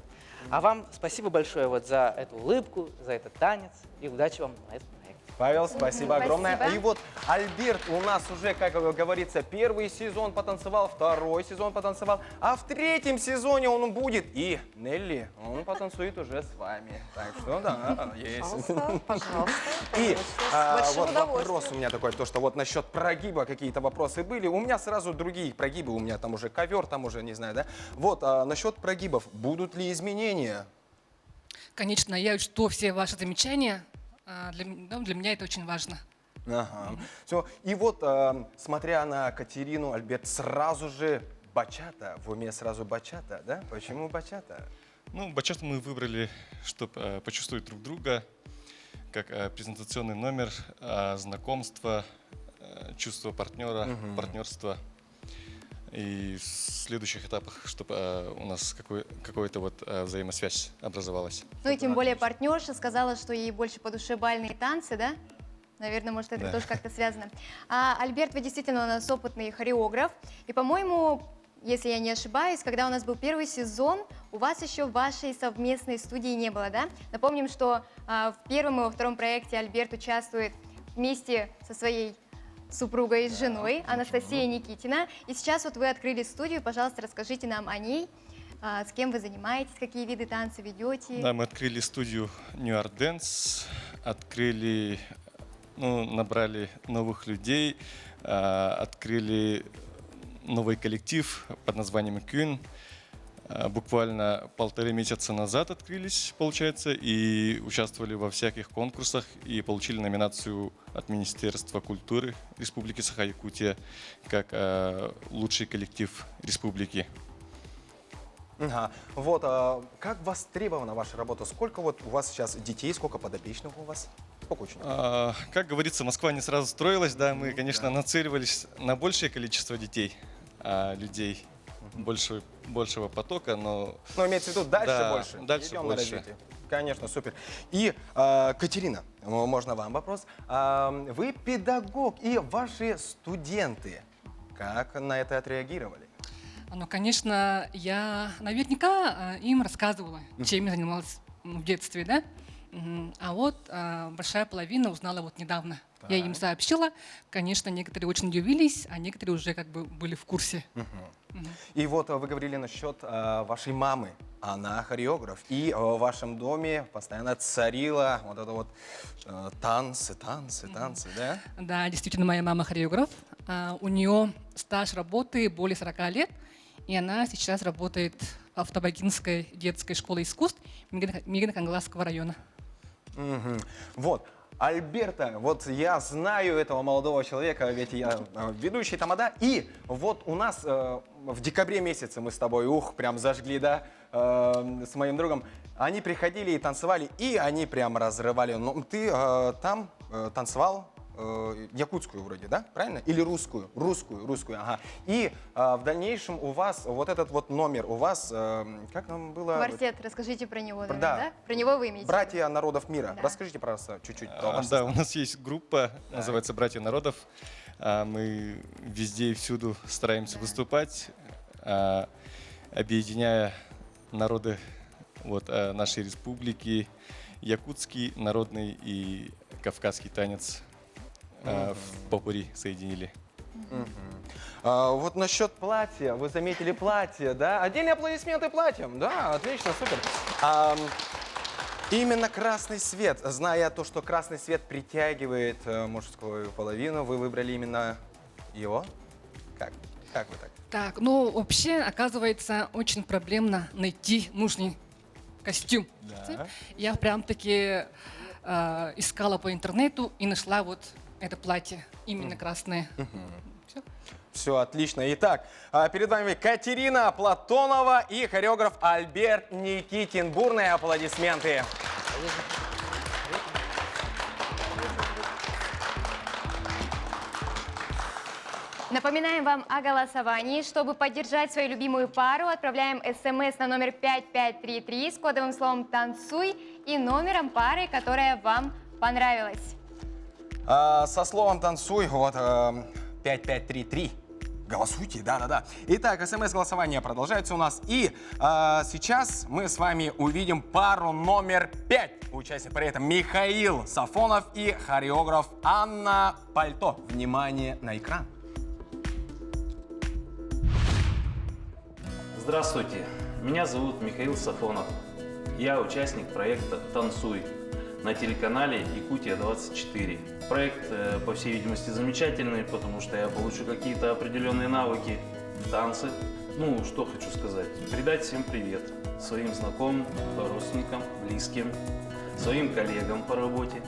А вам спасибо большое вот за эту улыбку, за этот танец и удачи вам на этом проекте. Павел, спасибо огромное. Спасибо. И вот Альберт у нас уже, как говорится, первый сезон потанцевал, второй сезон потанцевал, а в третьем сезоне он будет. И Нелли, он потанцует уже с вами. Так что да, есть. Пожалуйста. И С большим вот удовольствием. вопрос у меня такой, то что вот насчет прогиба какие-то вопросы были, у меня сразу другие прогибы, у меня там уже ковер, там уже, не знаю, да. Вот, насчет прогибов, будут ли изменения? Конечно, я учту все ваши замечания. Для меня это очень важно. Ага. Все. И вот, смотря на Катерину, Альберт, сразу же бачата, в уме сразу бачата, да? Почему бачата? Ну, бачату мы выбрали, чтобы почувствовать друг друга, как презентационный номер, знакомство, чувство партнера, партнерство. И в следующих этапах, чтобы у нас какая-то вот взаимосвязь образовалась. Ну и тем более партнерша сказала, что ей больше по душе бальные танцы, да? Наверное, может, это Да. тоже как-то связано. Альберт, вы действительно у нас опытный хореограф. И, по-моему, если я не ошибаюсь, когда у нас был первый сезон, у вас еще вашей совместной студии не было, да? Напомним, что в первом и во втором проекте Альберт участвует вместе со своей супругой и с женой Анастасией Никитина. И сейчас вот вы открыли студию, пожалуйста, расскажите нам о ней, с кем вы занимаетесь, какие виды танца ведете. Да, мы открыли студию New Art Dance, открыли, набрали новых людей, открыли новый коллектив под названием Кюн. Буквально 1,5 месяца назад открылись, получается, и участвовали во всяких конкурсах и получили номинацию от Министерства культуры Республики Саха-Якутия как лучший коллектив республики. Ага. Вот, как востребована ваша работа? Сколько вот у вас сейчас детей, сколько подопечных у вас? Сколько учеников? Как говорится, Москва не сразу строилась, да, мы, конечно, нацеливались на большее количество детей, людей, большего потока, но... Ну, имеется в виду дальше Да, больше. дальше Идем на больше. развитие. Конечно, супер. И, Катерина, можно вам вопрос? Вы педагог, и ваши студенты, как на это отреагировали? Ну, конечно, я наверняка им рассказывала, чем я занималась в детстве, да? А вот большая половина узнала вот недавно. Я им сообщила. Конечно, некоторые очень удивились, а некоторые уже как бы были в курсе. И вот вы говорили насчет вашей мамы. Она хореограф. И в вашем доме постоянно царила вот это вот танцы, да? Да, действительно, моя мама хореограф. У нее стаж работы более 40 лет. И она сейчас работает в Автабагинской детской школе искусств Мигино-Кангаласского района. Вот. Альберта, вот я знаю этого молодого человека, ведь я ведущий тамада. И вот у нас в декабре месяце мы с тобой, прям зажгли, да, с моим другом. Они приходили и танцевали, и они прям разрывали. Но ты там танцевал якутскую вроде, да? Правильно? Или русскую? Русскую, ага. И в дальнейшем у вас вот этот вот номер, у вас, как нам было? Квартет, расскажите про него, наверное, Да. да? Про него вы имеете? Братья народов мира. Да. Расскажите, пожалуйста, чуть-чуть про ваш Да, состав. у нас есть группа, называется «Братья народов». Мы везде и всюду стараемся выступать, объединяя народы нашей республики. Якутский, народный и кавказский танец в попури соединили. Вот насчет платья, вы заметили платье, да? Отдельные аплодисменты платьям, да, отлично, супер. Именно красный цвет, зная то, что красный цвет притягивает мужскую половину, вы выбрали именно его? Как вы так? Так, ну вообще, оказывается, очень проблемно найти нужный костюм. Да. Я прям-таки искала по интернету и нашла вот это платье, именно красное. Все отлично. Итак, перед вами Катерина Платонова и хореограф Альберт Никитин. Бурные аплодисменты. Напоминаем вам о голосовании. Чтобы поддержать свою любимую пару, отправляем смс на номер 5533 с кодовым словом «Танцуй» и номером пары, которая вам понравилась. Со словом «танцуй» вот 5533 Голосуйте, да-да-да. Итак, СМС-голосование продолжается у нас. И сейчас мы с вами увидим пару номер 5. Участник проекта Михаил Сафонов и хореограф Анна Пальто. Внимание на экран. Здравствуйте, меня зовут Михаил Сафонов. Я участник проекта «Танцуй» на телеканале «Якутия-24». Проект, по всей видимости, замечательный, потому что я получу какие-то определенные навыки в танце. Ну, что хочу сказать. Передать всем привет. Своим знакомым, родственникам, близким, своим коллегам по работе.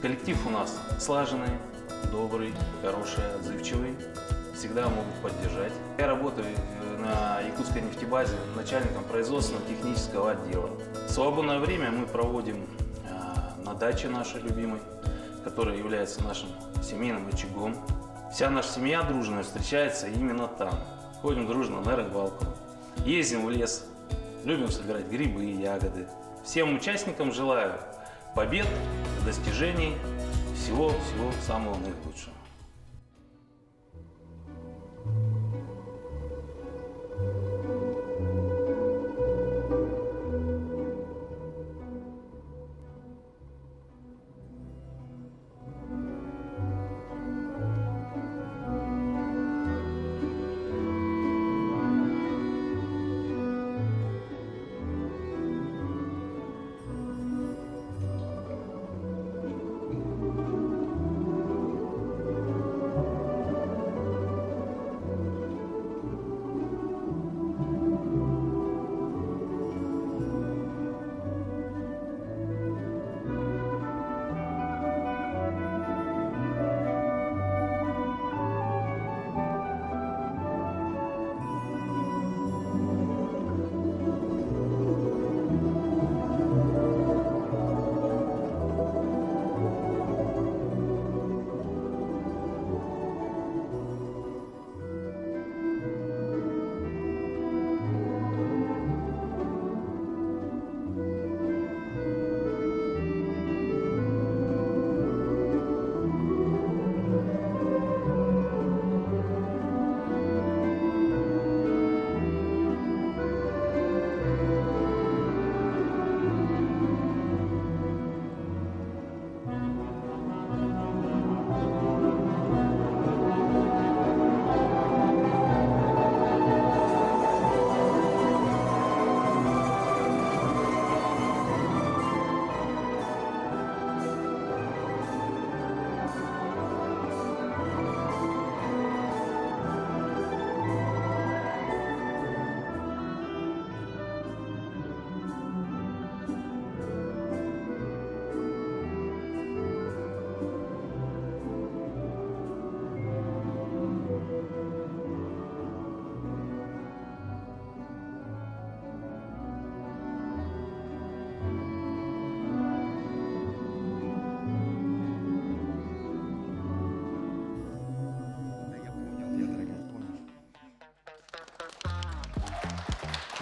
Коллектив у нас слаженный, добрый, хороший, отзывчивый. Всегда могут поддержать. Я работаю на Якутской нефтебазе начальником производственно-технического отдела. В свободное время мы проводим на даче нашей любимой, которая является нашим семейным очагом. Вся наша семья дружная встречается именно там. Ходим дружно на рыбалку, ездим в лес, любим собирать грибы и ягоды. Всем участникам желаю побед, достижений, всего-всего самого наилучшего.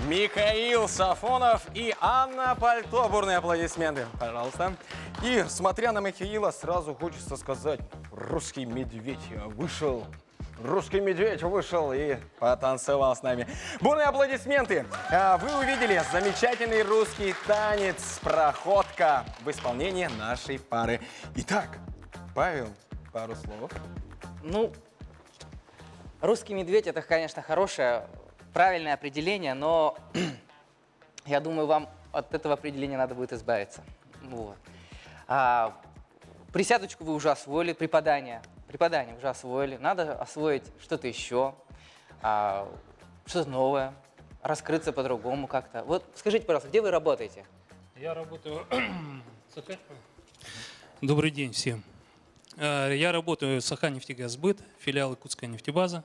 Михаил Сафонов и Анна Пальто. Бурные аплодисменты, пожалуйста. И, смотря на Михаила, сразу хочется сказать, русский медведь вышел. Русский медведь вышел и потанцевал с нами. Бурные аплодисменты. Вы увидели замечательный русский танец «Проходка» в исполнении нашей пары. Итак, Павел, пару слов. Ну, русский медведь — это, конечно, хорошее, правильное определение, но я думаю, вам от этого определения надо будет избавиться. Вот. Присядочку вы уже освоили, преподание уже освоили. Надо освоить что-то еще, что-то новое, раскрыться по-другому как-то. Вот скажите, пожалуйста, где вы работаете? Я работаю... Добрый день всем. Я работаю в Саханефтегазбыт, филиал Якутская нефтебаза.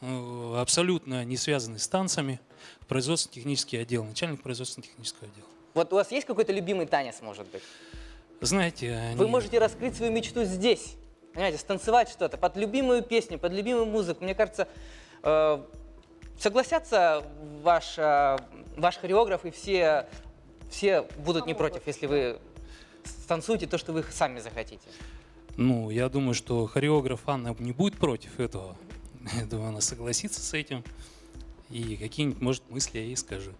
Абсолютно не связанный с танцами. Производственно-технический отдел, начальник производственно-технического отдела. Вот у вас есть какой-то любимый танец, может быть? Знаете, Вы можете раскрыть свою мечту здесь. Понимаете, станцевать что-то под любимую песню, под любимую музыку. Мне кажется, согласятся ваш хореограф и все будут не против, если вы станцуете то, что вы сами захотите. Ну, я думаю, что хореограф Анна не будет против этого. Я думаю, она согласится с этим. И какие-нибудь, может, мысли я ей скажу.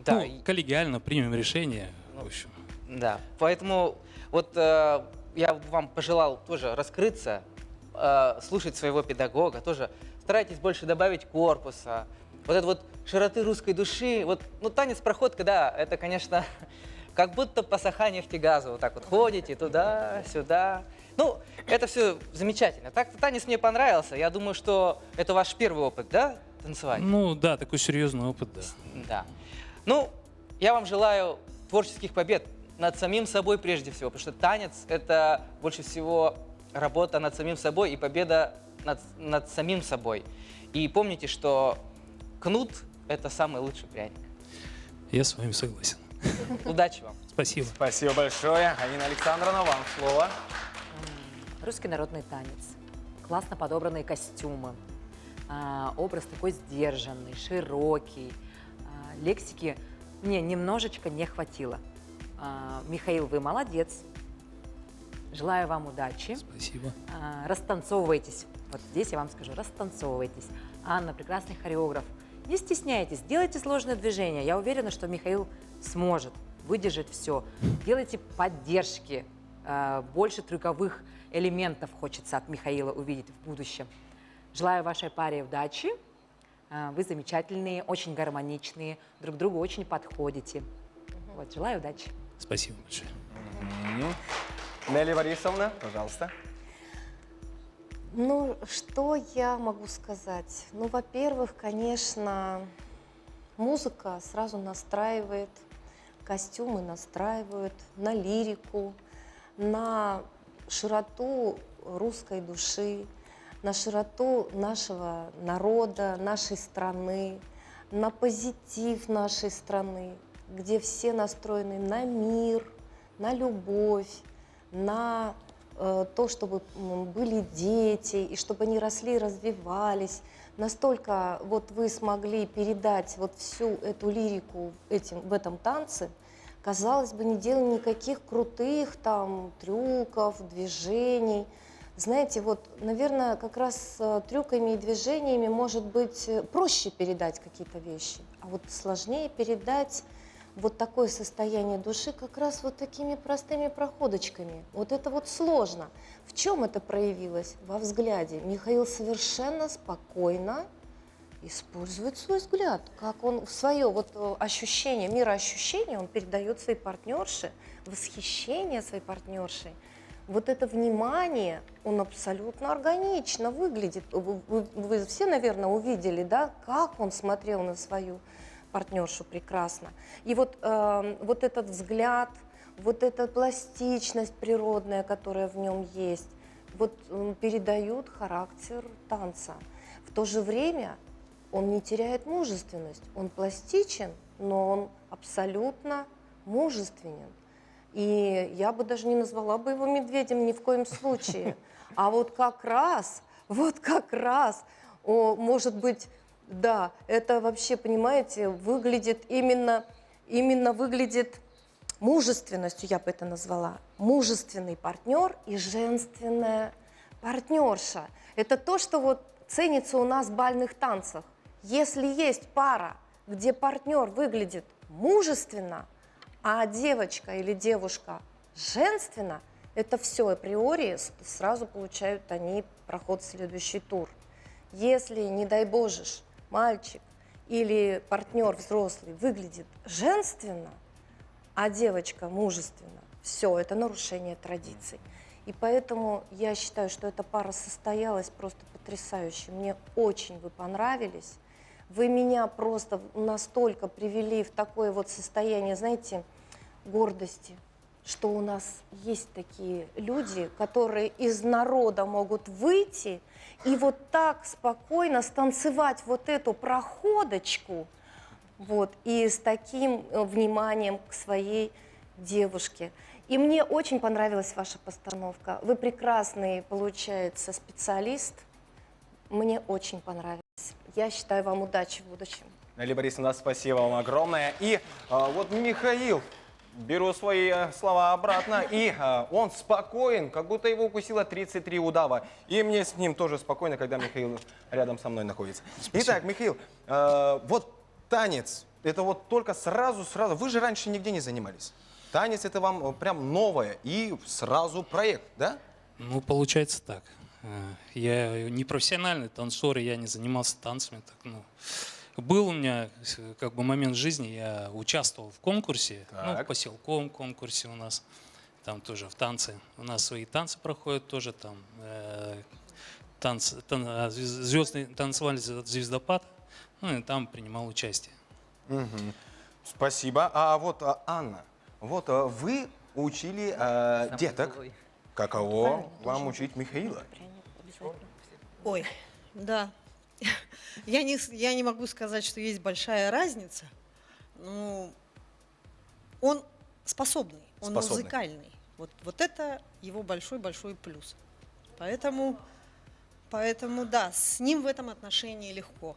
Да, Ну, коллегиально примем решение. В общем. Да, поэтому вот я бы вам пожелал тоже раскрыться, слушать своего педагога, тоже старайтесь больше добавить корпуса, вот это вот широты русской души. Вот, ну, танец-проходка, да, это, конечно, как будто по Саха-Нефтегазу вот так вот ходите туда-сюда. Ну, это все замечательно. Так-то танец мне понравился. Я думаю, что это ваш первый опыт, да, танцевать? Ну да, такой серьезный опыт, да. Да. Ну, я вам желаю творческих побед над самим собой прежде всего, потому что танец — это больше всего работа над самим собой и победа над самим собой. И помните, что кнут — это самый лучший пряник. Я с вами согласен. Удачи вам. Спасибо. Спасибо большое. Алина Александровна, вам слово. Русский народный танец, классно подобранные костюмы, образ такой сдержанный, широкий, лексики мне немножечко не хватило. Михаил, вы молодец. Желаю вам удачи. Спасибо. Растанцовывайтесь. Вот здесь я вам скажу, растанцовывайтесь. Анна, прекрасный хореограф. Не стесняйтесь, делайте сложные движения. Я уверена, что Михаил сможет выдержать все. Делайте поддержки. Больше трюковых элементов хочется от Михаила увидеть в будущем. Желаю вашей паре удачи. Вы замечательные, очень гармоничные, друг другу очень подходите. Вот, желаю удачи. Спасибо большое. Нелли Борисовна, пожалуйста. Ну, что я могу сказать? Ну, во-первых, конечно, музыка сразу настраивает, костюмы настраивают на лирику, на широту русской души, на широту нашего народа, нашей страны, на позитив нашей страны, где все настроены на мир, на любовь, на то, чтобы были дети, и чтобы они росли и развивались. Настолько вот вы смогли передать вот всю эту лирику в этом танце, казалось бы, не делая никаких крутых там трюков, движений. Знаете, вот, наверное, как раз трюками и движениями может быть проще передать какие-то вещи, а вот сложнее передать вот такое состояние души как раз вот такими простыми проходочками. Вот это вот сложно. В чем это проявилось? Во взгляде. Михаил совершенно спокойно использует свой взгляд, как он свое вот ощущение, мироощущение он передает своей партнерше, восхищение своей партнершей. Вот это внимание, он абсолютно органично выглядит. Вы все, наверное, увидели, да, как он смотрел на свою партнершу прекрасно. И вот этот взгляд, вот эта пластичность природная, которая в нем есть, вот передают характер танца. В то же время он не теряет мужественность. Он пластичен, но он абсолютно мужественен. И я бы даже не назвала бы его медведем ни в коем случае. А вот как раз, может быть, да, это вообще, понимаете, выглядит именно выглядит мужественностью, я бы это назвала. Мужественный партнер и женственная партнерша. Это то, что вот ценится у нас в бальных танцах. Если есть пара, где партнер выглядит мужественно, а девочка или девушка женственно, это все априори сразу получают они проход в следующий тур. Если, не дай боже, мальчик или партнер взрослый выглядит женственно, а девочка мужественно, все, это нарушение традиций. И поэтому я считаю, что эта пара состоялась просто потрясающе. Мне очень вы понравились. Вы меня просто настолько привели в такое вот состояние, знаете, гордости, что у нас есть такие люди, которые из народа могут выйти и вот так спокойно станцевать вот эту проходочку, вот, и с таким вниманием к своей девушке. И мне очень понравилась ваша постановка. Вы прекрасный, получается, специалист. Мне очень понравилось. Я считаю вам удачи в будущем. Нелли Борисовна, спасибо вам огромное. И вот Михаил, Беру свои слова обратно. И он спокоен, как будто его укусило 33 удава. И мне с ним тоже спокойно, когда Михаил рядом со мной находится. Итак, Михаил, вот танец, это вот только сразу. Вы же раньше нигде не занимались. Танец это вам прям новое и сразу проект, да? Ну, получается так. Я не профессиональный танцор, я не занимался танцами. Так, ну, был у меня как бы момент жизни, я участвовал в конкурсе, ну, в поселковом конкурсе у нас, там тоже в танце. У нас свои танцы проходят тоже, там звездный танцевальный звездопад, ну и там принимал участие. Спасибо. А вот, Анна, вот вы учили деток. Каково вам учить Михаила? Ой, да. Я не могу сказать, что есть большая разница. Ну, он способный, он музыкальный. Вот это его большой-большой плюс. Поэтому, да, с ним в этом отношении легко.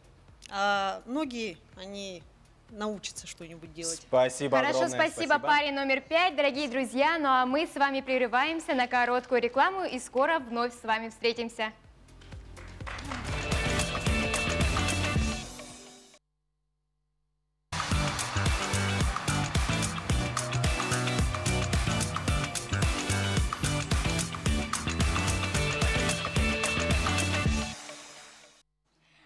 А многие, они научатся что-нибудь делать. Спасибо Хорошо, огромное. спасибо паре номер 5, дорогие друзья. Ну а мы с вами прерываемся на короткую рекламу и скоро вновь с вами встретимся.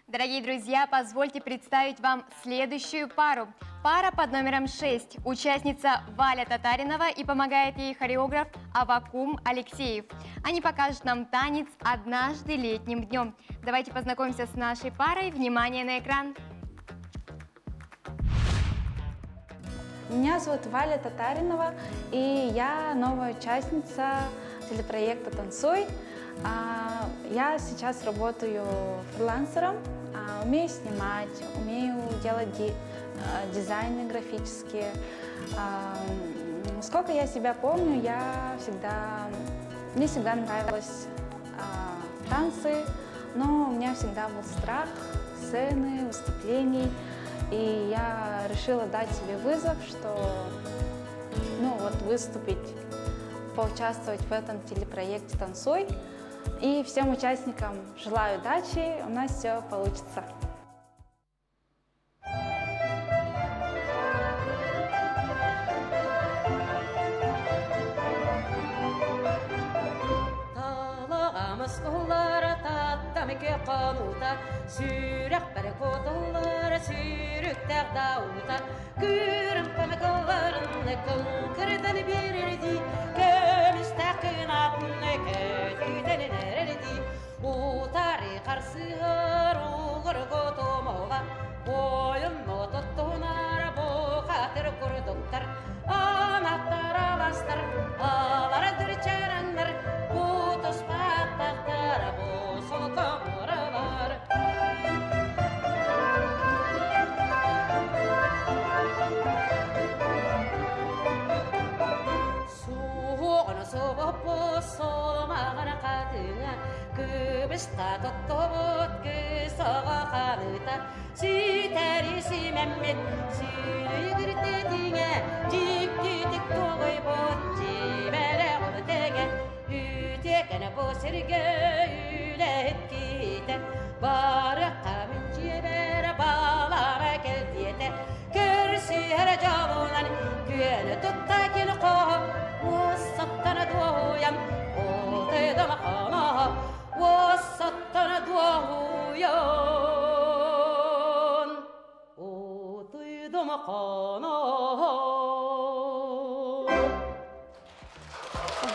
Дорогие друзья, позвольте представить вам следующую пару. Пара под номером 6. Участница Валя Татаринова и помогает ей хореограф Авакум Алексеев. Они покажут нам танец «Однажды летним днем». Давайте познакомимся с нашей парой. Внимание на экран. Меня зовут Валя Татаринова, и я новая участница телепроекта «Танцуй». Я сейчас работаю фрилансером, умею снимать, умею делать дизайны графические. Сколько я себя помню, мне всегда нравились танцы, но у меня всегда был страх сцены, выступлений. И я решила дать себе вызов, что выступить, поучаствовать в этом телепроекте «Танцуй». И всем участникам желаю удачи, у нас все получится.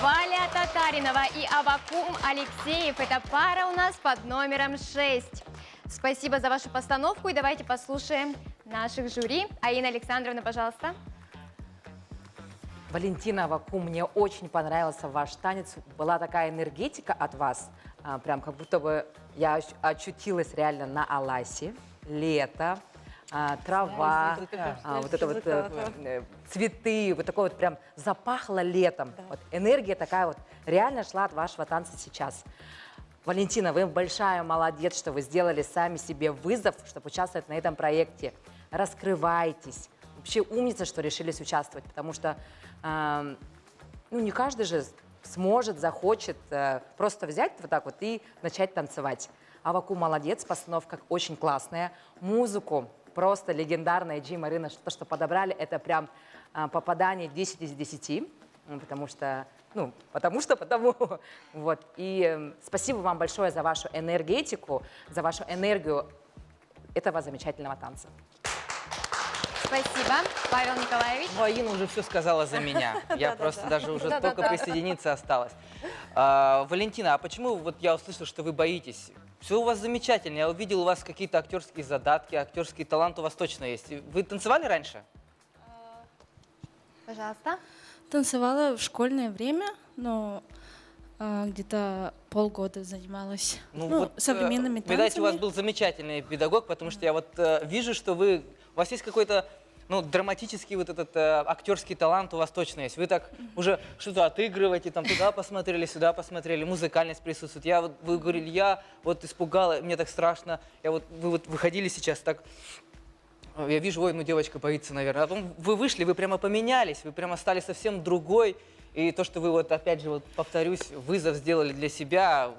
Валя Татаринова и Авакум Алексеев. Это пара у нас под номером 6. Спасибо за вашу постановку. И давайте послушаем наших жюри. Аина Александровна, пожалуйста. Валентина Авакум, мне очень понравился ваш танец. Была такая энергетика от вас. Прям как будто бы я очутилась реально на Аласе. Лето, трава, вот это вот цветы, вот такое вот прям запахло летом. Да. Вот энергия такая вот реально шла от вашего танца сейчас. Валентина, вы большая молодец, что вы сделали сами себе вызов, чтобы участвовать на этом проекте. Раскрывайтесь, вообще умница, что решились участвовать, потому что ну, не каждый же сможет, захочет просто взять вот так вот и начать танцевать. Авакум молодец, постановка очень классная, музыку просто легендарная. Джи, Марина, то, что подобрали, это прям попадание 10 из 10, потому. Вот. И спасибо вам большое за вашу энергетику, за вашу энергию этого замечательного танца. Спасибо, Павел Николаевич. Ну, Аина уже все сказала за меня. Я просто даже уже только присоединиться осталось. Валентина, а почему вот я услышал, что вы боитесь? Все у вас замечательно. Я увидел у вас какие-то актерские задатки, актерский талант у вас точно есть. Вы танцевали раньше? Пожалуйста. Танцевала в школьное время, но где-то полгода занималась современными танцами. Видать, у вас был замечательный педагог, потому что я вот вижу, что у вас есть какой-то драматический вот этот актерский талант у вас точно есть. Вы так уже что-то отыгрываете, там туда посмотрели, сюда посмотрели, музыкальность присутствует. Вы говорили, я вот испугала, мне так страшно. Вы вот выходили сейчас так. Я вижу, ой, девочка боится, наверное. А потом вы вышли, вы прямо поменялись, вы прямо стали совсем другой. И то, что вы вот опять же, вот повторюсь, вызов сделали для себя,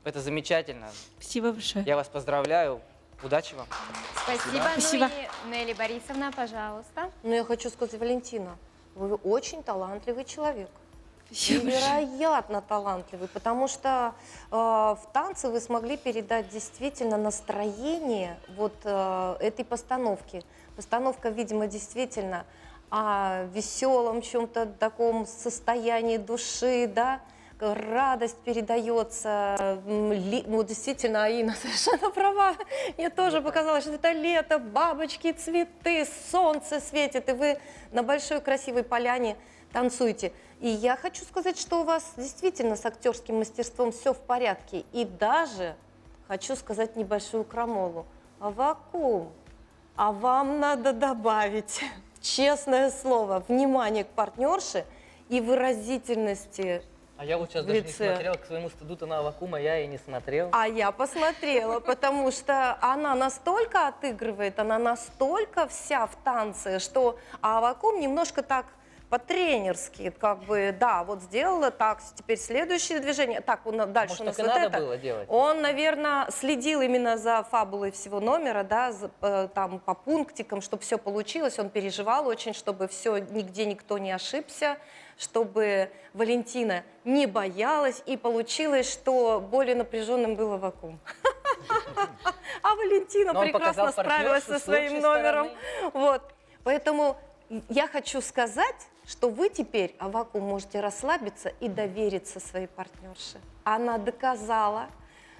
это замечательно. Спасибо большое. Я вас поздравляю. Удачи вам. Спасибо. Спасибо. Ну и Нелли Борисовна, пожалуйста. Ну, я хочу сказать, Валентина, вы очень талантливый человек. Невероятно талантливый, потому что в танце вы смогли передать действительно настроение вот этой постановки. Постановка, видимо, действительно о веселом чем-то таком состоянии души, да, радость передается. Ну, действительно, Аина совершенно права. Мне тоже показалось, что это лето, бабочки, цветы, солнце светит, и вы на большой красивой поляне танцуете. И я хочу сказать, что у вас действительно с актерским мастерством все в порядке. И даже хочу сказать небольшую крамолу. Авакум, а вам надо добавить, честное слово, внимание к партнерше и выразительности. А я вот сейчас даже не смотрел, к своему стыду-то на Авакума я и не смотрел. А я посмотрела, потому что она настолько отыгрывает, она настолько вся в танце, что Авакум немножко так по-тренерски, как бы, да, вот сделала так, теперь следующее движение, так, дальше у нас вот это. Было делать. Он, наверное, следил именно за фабулой всего номера, да, там по пунктикам, чтобы все получилось, он переживал очень, чтобы все, нигде никто не ошибся, чтобы Валентина не боялась, и получилось, что более напряженным был Авакум. А Валентина прекрасно справилась со своим номером. Вот, поэтому я хочу сказать, что вы теперь, Авакум, можете расслабиться и довериться своей партнерше. Она доказала,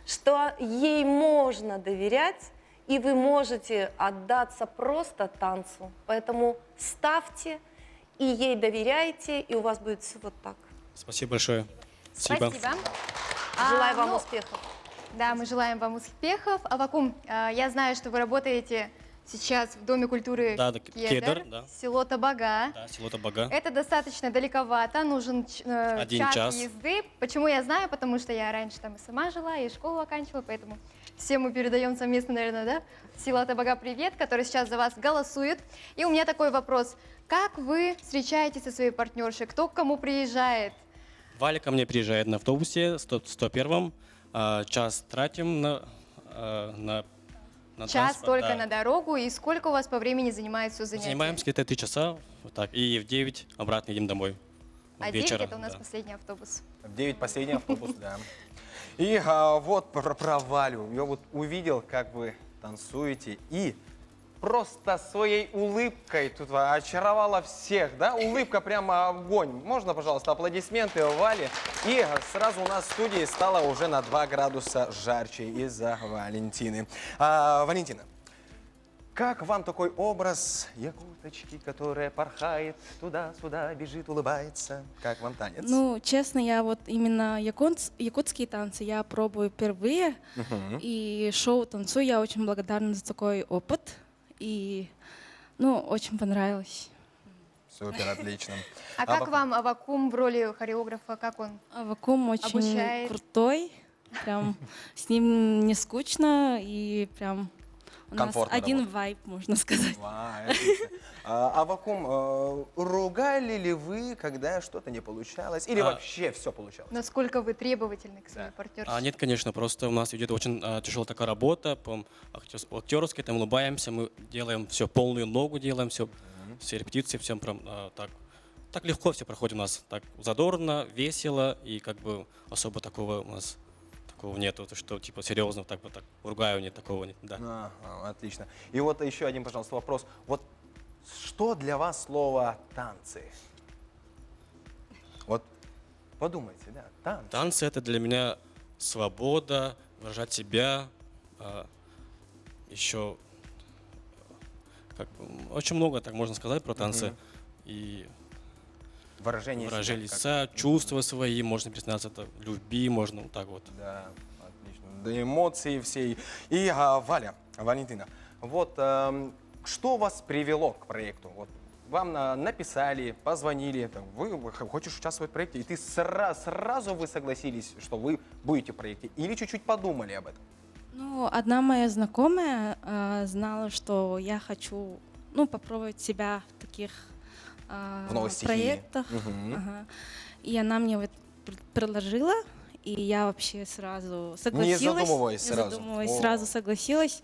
что ей можно доверять, и вы можете отдаться просто танцу. Поэтому ставьте и ей доверяйте, и у вас будет все вот так. Спасибо большое. Спасибо. Желаю вам успехов. Да, мы желаем вам успехов. Авакум, я знаю, что вы работаете сейчас в Доме культуры Кедр, да. село Табага. Да, село Табага. Это достаточно далековато, нужен час езды. Почему я знаю? Потому что я раньше там и сама жила, и школу оканчивала, поэтому всем мы передаем совместно, наверное, да? Село Табага привет, который сейчас за вас голосует. И у меня такой вопрос. Как вы встречаетесь со своей партнершей? Кто к кому приезжает? Валя ко мне приезжает на автобусе 101-м. Час тратим на час транспорт, только да. на дорогу. И сколько у вас по времени занимает все занятие? Занимаемся где-то 3 часа, вот так, и в 9 обратно едем домой. А 9 это у нас последний автобус. В 9 последний автобус, да. И вот про Валю. Я вот увидел, как вы танцуете, и просто своей улыбкой тут очаровала всех, да? Улыбка прямо огонь. Можно, пожалуйста, аплодисменты Вале? И сразу у нас в студии стало уже на 2 градуса жарче из-за Валентины. Валентина, как вам такой образ якуточки, которая порхает туда-сюда, бежит, улыбается? Как вам танец? Ну, честно, я вот именно якутские танцы я пробую впервые. И шоу «Танцуй» я очень благодарна за такой опыт. И, ну, очень понравилось. Супер, отлично. А как вам Авакум в роли хореографа? Как он Авакум очень обучает? крутой. Прям с ним не скучно. И прям У нас комфортно один работать? вайб, можно сказать. Отлично. Авакум, ругали ли вы, когда что-то не получалось? Или вообще все получалось? Насколько вы требовательны к своей партнерше? Нет, конечно, просто у нас идет очень тяжелая такая работа, актерской, там улыбаемся, мы делаем все, полную ногу делаем, все репетиции, все прям так легко все проходит у нас, так задорно, весело, и как бы особо такого у нас нету, что типа серьезно, так ругаю, нет такого, нет, да. Отлично. И вот еще один, пожалуйста, вопрос. Вот что для вас слово «танцы»? Вот подумайте, да, танцы. Танцы — это для меня свобода, выражать себя, еще очень много, так можно сказать, про танцы. И выражение лица, чувства свои, можно признаться, это любви, можно вот так вот. Да, отлично. Да, эмоции все. И Валя, Валентина, вот что вас привело к проекту? Вот вам написали, позвонили, вы хочешь участвовать в проекте, и ты сразу вы согласились, что вы будете в проекте, или чуть-чуть подумали об этом? Ну, одна моя знакомая знала, что я хочу, попробовать себя в таких в новой стихии. проектах. Ага. И она мне вот предложила, и я вообще сразу согласилась. Не задумываясь сразу согласилась.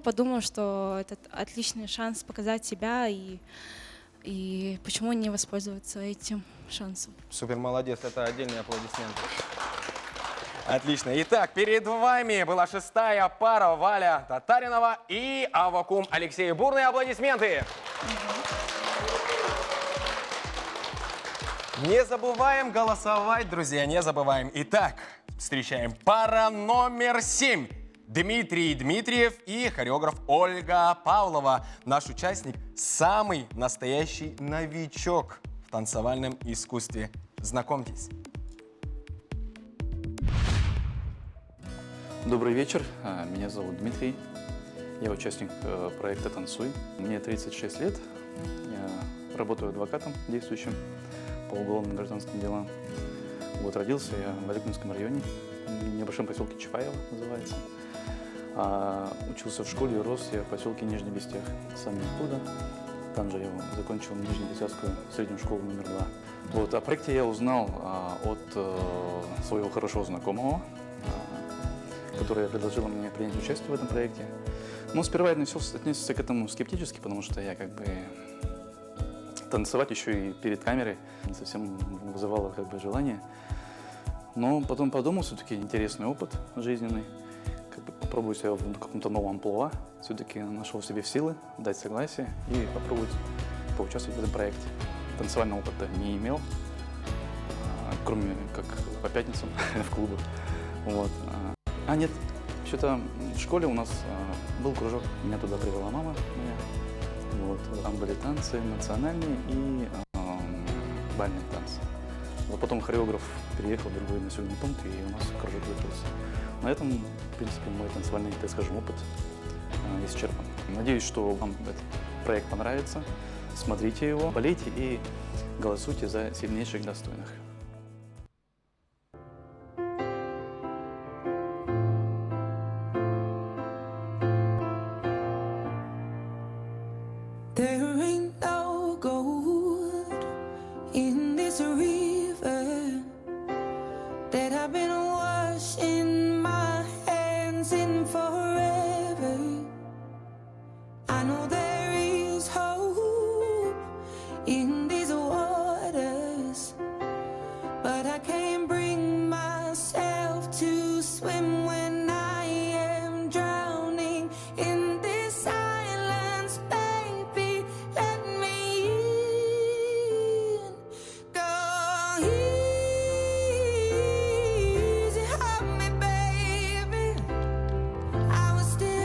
Подумала, что это отличный шанс показать себя, и почему не воспользоваться этим шансом. Супер, молодец, это отдельные аплодисменты. Отлично. Итак, перед вами была 6-я пара Валя Татаринова и Авакум Алексей. Бурные аплодисменты. Не забываем голосовать, друзья, не забываем. Итак, встречаем пара номер 7. Дмитрий Дмитриев и хореограф Ольга Павлова. Наш участник самый настоящий новичок в танцевальном искусстве. Знакомьтесь. Добрый вечер, меня зовут Дмитрий, я участник проекта «Танцуй». Мне 36 лет, я работаю адвокатом действующим по уголовным гражданским делам. Вот родился я в Аликнинском районе, в небольшом поселке Чапаево называется. Учился в школе и рос я в поселке Нижний Бестях, сам оттуда. Там же я закончил Нижнебестяжскую среднюю школу номер 2. Вот, о проекте я узнал от своего хорошего знакомого, которая предложила мне принять участие в этом проекте. Но сперва я отнесся к этому скептически, потому что я танцевать еще и перед камерой не совсем вызывало желание. Но потом подумал, все-таки интересный опыт жизненный. Попробую себя в каком-то новом амплуа. Все-таки нашел в себе силы дать согласие и попробовать поучаствовать в этом проекте. Танцевального опыта не имел, кроме как по пятницам в клубах. Вот. Нет, что-то в школе у нас был кружок, меня туда привела мама моя. Вот, там были танцы национальные и бальные танцы. Но потом хореограф переехал в другой населенный пункт, и у нас кружок закрылся. На этом, в принципе, мой танцевальный, так скажем, опыт исчерпан. Надеюсь, что вам этот проект понравится. Смотрите его, болейте и голосуйте за сильнейших достойных. There ain't no gold in this river that I've been washing my hands in forever. I know there is hope in these waters, but I can't bring myself to swim when I am drowning in this silence. Baby, let me in. Go easy on me, baby. I was still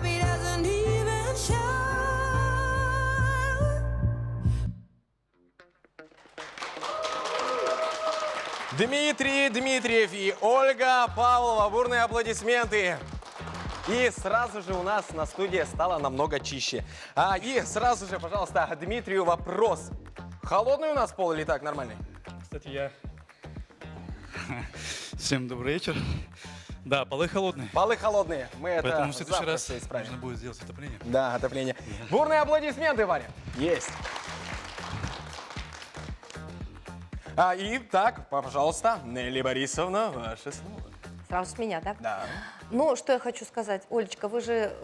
baby doesn't even show. Дмитрий Дмитриев и Ольга Павлова. Бурные аплодисменты. И сразу же у нас на студии стало намного чище. И сразу же, пожалуйста, Дмитрию вопрос. Холодный у нас пол или так, нормальный? Кстати, я... Всем добрый вечер. Да, полы холодные. Полы холодные. Мы это Поэтому в следующий завтра раз все исправим. нужно будет сделать отопление. Да, отопление. Бурные аплодисменты, Варя. Есть. И так, пожалуйста, Нелли Борисовна, ваше слово. Сразу с меня, да? Да. Ну, что я хочу сказать. Олечка,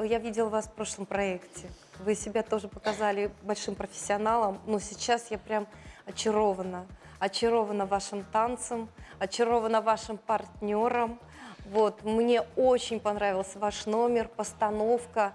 я видела вас в прошлом проекте. Вы себя тоже показали большим профессионалом. Но сейчас я прям очарована. Очарована вашим танцем, очарована вашим партнером. Вот, мне очень понравился ваш номер, постановка.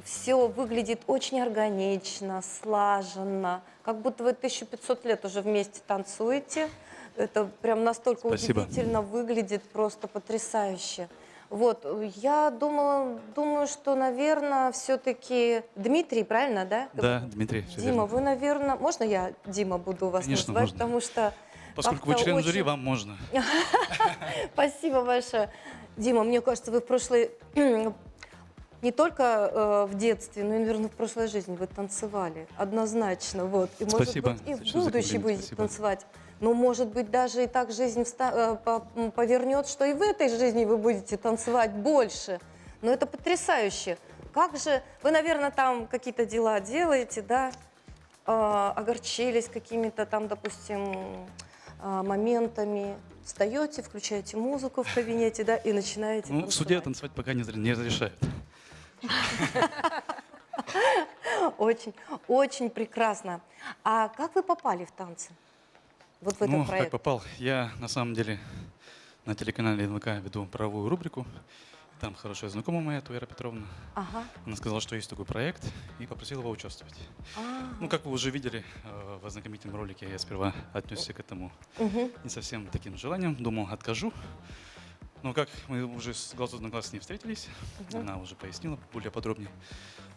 Все выглядит очень органично, слаженно. Как будто вы 1500 лет уже вместе танцуете. Это прям настолько удивительно выглядит, просто потрясающе. Вот, я думаю, что, наверное, все-таки Дмитрий, правильно, да? Да, Дмитрий. Все Дима, верно. вы, наверное, можно я Дима буду вас Конечно, называть, можно. потому что Поскольку вы как-то член очень- жюри, вам можно. Спасибо большое. Дима, мне кажется, вы в прошлой, не только в детстве, но и, наверное, в прошлой жизни вы танцевали. Однозначно. Вот. И, Спасибо. может быть, и в Что за будущем комплимент? будете Спасибо. танцевать. Но, может быть, даже и так жизнь повернет, что и в этой жизни вы будете танцевать больше. Но это потрясающе. Как же, вы, наверное, там какие-то дела делаете, да? Огорчились какими-то там, допустим, моментами. Встаете, включаете музыку в кабинете, да, и начинаете Ну, танцевать. судья танцевать пока не разрешает. Очень, очень прекрасно. А как вы попали в танцы? Вот в этот Ну, проект. как попал. Я, на самом деле, на телеканале НВК веду правовую рубрику. Там хорошая знакомая моя, Туэра Петровна. Ага. Она сказала, что есть такой проект, и попросила его участвовать. Ага. Ну, как вы уже видели в ознакомительном ролике, я сперва отнесся к этому Мгм. не совсем таким желанием. Думал, откажу. Но как мы уже с глазу на глаз не встретились, Мгм. она уже пояснила более подробнее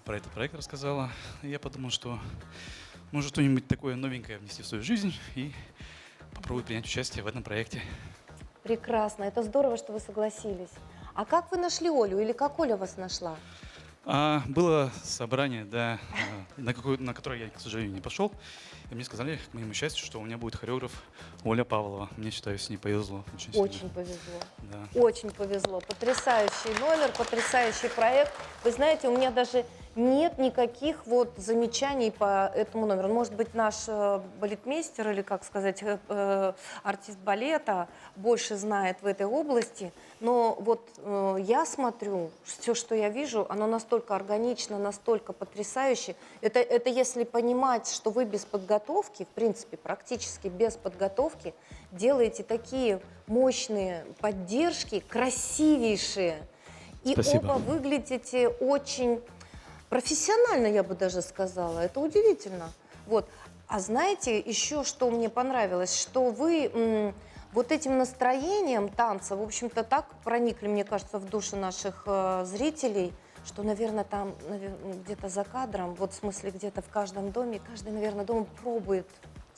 про этот проект, рассказала. И я подумал, что может что-нибудь такое новенькое внести в свою жизнь и попробую принять участие в этом проекте. Прекрасно. Это здорово, что вы согласились. А как вы нашли Олю? Или как Оля вас нашла? Было собрание, да, на которое я, к сожалению, не пошел. И мне сказали, к моему счастью, что у меня будет хореограф Оля Павлова. Мне, считаю, с ней повезло. Очень сильно. Очень повезло. Да. Очень повезло. Потрясающий номер, потрясающий проект. Вы знаете, у меня даже нет никаких вот замечаний по этому номеру. Может быть, наш балетмейстер или, как сказать, артист балета больше знает в этой области. Но вот я смотрю, все, что я вижу, оно настолько органично, настолько потрясающе. Это если понимать, что вы без подготовки, в принципе, практически без подготовки, делаете такие мощные поддержки, красивейшие. И Спасибо. оба выглядите очень профессионально, я бы даже сказала. Это удивительно. Вот. А знаете, еще что мне понравилось, что вы вот этим настроением танца, в общем-то, так проникли, мне кажется, в души наших зрителей, что, наверное, там где-то за кадром, вот в смысле где-то в каждом доме, каждый, наверное, дом пробует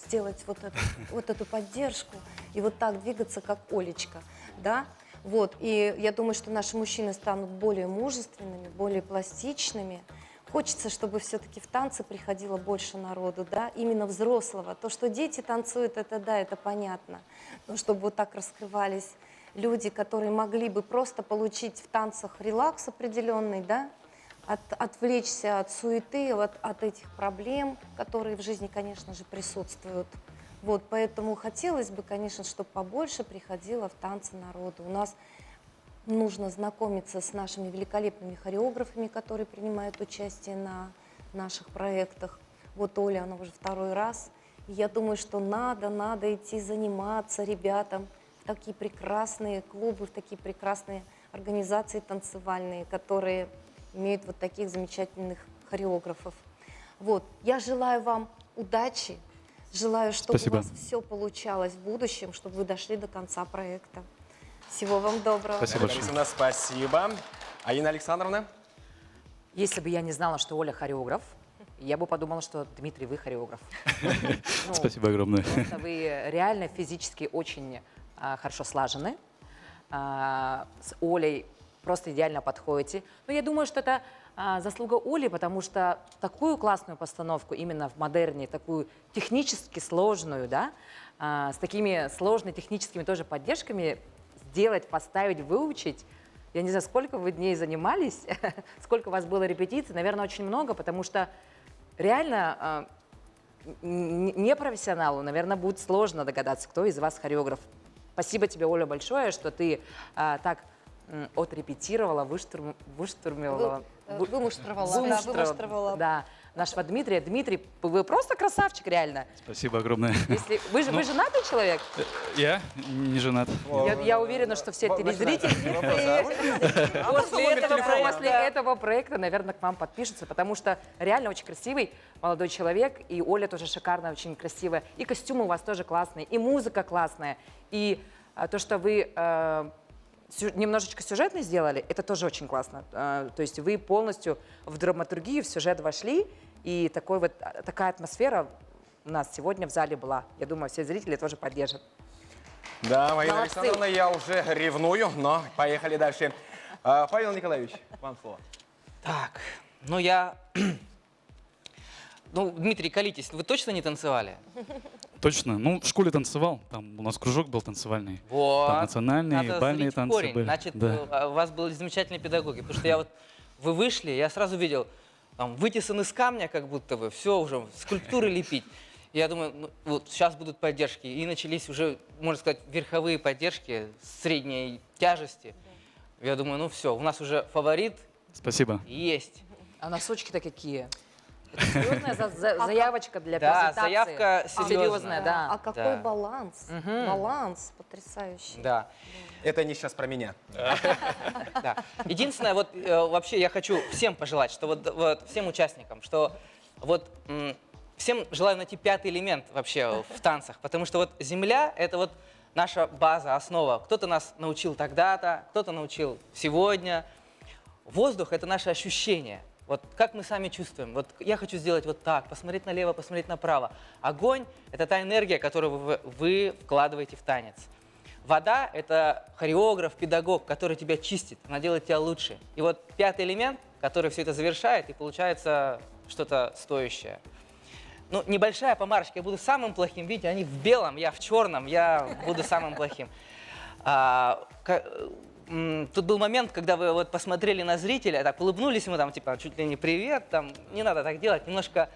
сделать вот эту поддержку и вот так двигаться, как Олечка, да? Вот, и я думаю, что наши мужчины станут более мужественными, более пластичными. Хочется, чтобы все-таки в танцы приходило больше народу, да, именно взрослого. То, что дети танцуют, это да, это понятно. Но чтобы вот так раскрывались люди, которые могли бы просто получить в танцах релакс определенный, да, отвлечься от суеты, от этих проблем, которые в жизни, конечно же, присутствуют. Вот, поэтому хотелось бы, конечно, чтобы побольше приходило в танцы народу. У нас нужно знакомиться с нашими великолепными хореографами, которые принимают участие на наших проектах. Вот Оля, она уже второй раз. И я думаю, что надо идти заниматься ребятам в такие прекрасные клубы, в такие прекрасные организации танцевальные, которые имеют вот таких замечательных хореографов. Вот. Я желаю вам удачи, желаю, чтобы Спасибо. у вас все получалось в будущем, чтобы вы дошли до конца проекта. Всего вам доброго. Спасибо большое. Борисовна, спасибо. Аина Александровна? Если бы я не знала, что Оля хореограф, я бы подумала, что Дмитрий, вы хореограф. Спасибо огромное. Просто вы реально физически очень хорошо слажены. С Олей просто идеально подходите. Но я думаю, что это заслуга Оли, потому что такую классную постановку именно в модерне, такую технически сложную, да, с такими сложными техническими тоже поддержками сделать, поставить, выучить. Я не знаю, сколько вы дней занимались, сколько у вас было репетиций, наверное, очень много, потому что реально непрофессионалу, наверное, будет сложно догадаться, кто из вас хореограф. Спасибо тебе, Оля, большое, что ты так отрепетировала, вымуштровала да, нашего Дмитрия. Дмитрий, вы просто красавчик, реально. Спасибо огромное. Если, вы женатый человек? Я не женат. Я уверена, что все телезрители после этого проекта, наверное, к вам подпишутся, потому что реально очень красивый молодой человек, и Оля тоже шикарная, очень красивая, и костюмы у вас тоже классные, и музыка классная, и то, что вы немножечко сюжетно сделали, это тоже очень классно. То есть вы полностью в драматургию, в сюжет вошли, и такая атмосфера у нас сегодня в зале была. Я думаю, все зрители тоже поддержат. Да, Марина Молодцы. Александровна, я уже ревную, но поехали дальше. Павел Николаевич, вам слово. Так, ну я... Ну, Дмитрий, колитесь, вы точно не танцевали? Точно. Ну, в школе танцевал. Там у нас кружок был танцевальный. Вот. Там национальные, Надо бальные зрить танцы корень. были. Значит, Да. у вас были замечательные педагоги. Потому что вы вышли, я сразу видел, там, вытесан из камня, как будто бы, все уже, скульптуры лепить. Я думаю, ну, вот сейчас будут поддержки. И начались уже, можно сказать, верховые поддержки средней тяжести. Я думаю, ну все, у нас уже фаворит Спасибо. Есть. А носочки-то какие? Это серьезная заявочка для Да, презентации. заявка серьезная, да. А какой Да. баланс? Мгм. Баланс потрясающий. Да. Это не сейчас про меня. Да. Единственное, вот вообще я хочу всем пожелать, что вот всем участникам, что вот всем желаю найти пятый элемент вообще в танцах, потому что вот земля — это вот наша база, основа. Кто-то нас научил тогда-то, кто-то научил сегодня. Воздух — это наше ощущение. Вот как мы сами чувствуем. Вот я хочу сделать вот так, посмотреть налево, посмотреть направо. Огонь — это та энергия, которую вы вкладываете в танец. Вода — это хореограф, педагог, который тебя чистит, она делает тебя лучше. И вот пятый элемент, который все это завершает, и получается что-то стоящее. Ну, небольшая помарочка, я буду самым плохим. Видите, они в белом, я в черном, я буду самым плохим. Тут был момент, когда вы вот посмотрели на зрителя, так улыбнулись ему, там, типа, чуть ли не привет, там, не надо так делать, немножко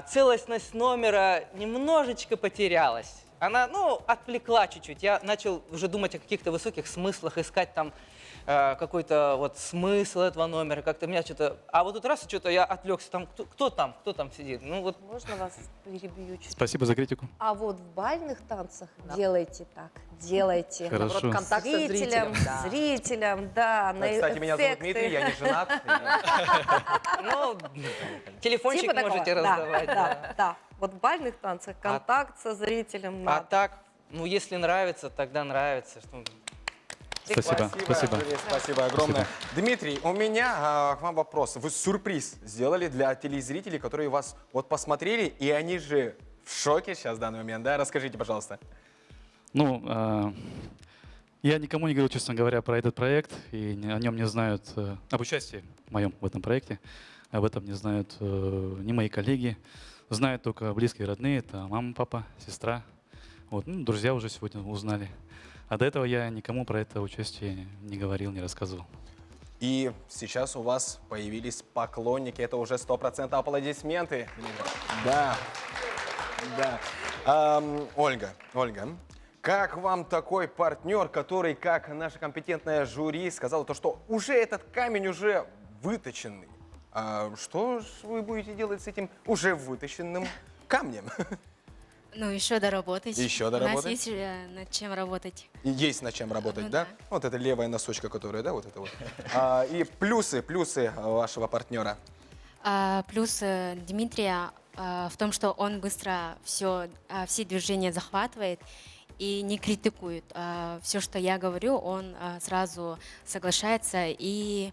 целостность номера немножечко потерялась. Она, ну, отвлекла чуть-чуть. Я начал уже думать о каких-то высоких смыслах, искать там какой-то вот смысл этого номера, как-то меня что-то... А вот тут раз что-то я отвлекся, там, кто там сидит? Ну, вот... Можно вас перебью чуть? Спасибо за критику. А вот в бальных танцах делайте так, делайте. Хорошо. Наоборот, контакт со зрителем. Да. Зрителям, да, на Кстати, меня зовут эффекты. Дмитрий, я не женат. Ну, телефончик Типа такого. можете раздавать. Да. Вот в бальных танцах контакт со зрителем А надо. так, ну, если нравится, тогда нравится. Спасибо. Спасибо. Юрий, спасибо огромное. Дмитрий, у меня к вам вопрос. Вы сюрприз сделали для телезрителей, которые вас вот посмотрели, и они же в шоке сейчас в данный момент, да? Расскажите, пожалуйста. Ну, я никому не говорил, честно говоря, про этот проект, и о нем не знают, об участии моем в этом проекте. Об этом не знают ни мои коллеги. Знают только близкие, родные, это мама, папа, сестра. Вот, ну, друзья уже сегодня узнали. А до этого я никому про это участие не говорил, не рассказывал. И сейчас у вас появились поклонники, это уже 100% аплодисменты. Да, да. Ольга, как вам такой партнер, который, как наше компетентное жюри сказало, то, что уже этот камень уже выточенный? Что ж вы будете делать с этим уже выточенным камнем? Ну, еще доработать. Еще доработать? У нас есть над чем работать. Есть над чем работать, Ну да? да. Вот это левая носочка, которая, да, вот это вот. И плюсы вашего партнера. Плюс Дмитрия в том, что он быстро все движения захватывает и не критикует. Все, что я говорю, он сразу соглашается и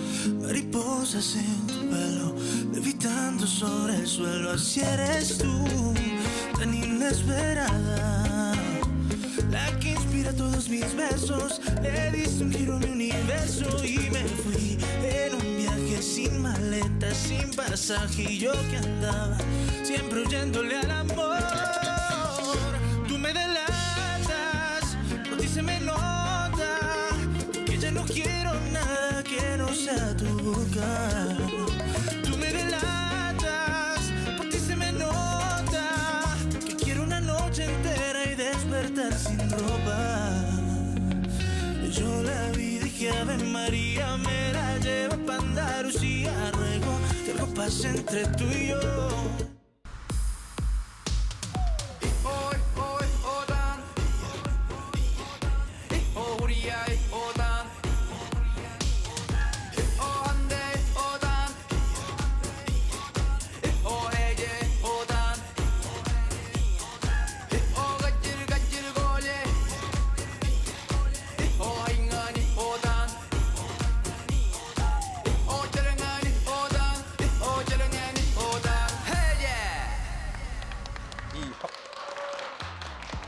mariposas en tu pelo, levitando sobre el suelo. Así eres tú, tan inesperada, la que inspira todos mis besos. Le diste un giro a mi universo y me fui en un viaje sin maleta, sin pasaje. Y yo que andaba siempre huyéndole al amor. Tú me delatas, por ti se me nota que ya no quiero nada que no sea tu boca. Tú me delatas, por ti se me nota que quiero una noche entera y despertar sin ropa. Yo la vi, dije Ave María, me la llevo pa' Andalucía. Ruego que algo pase entre tú y yo.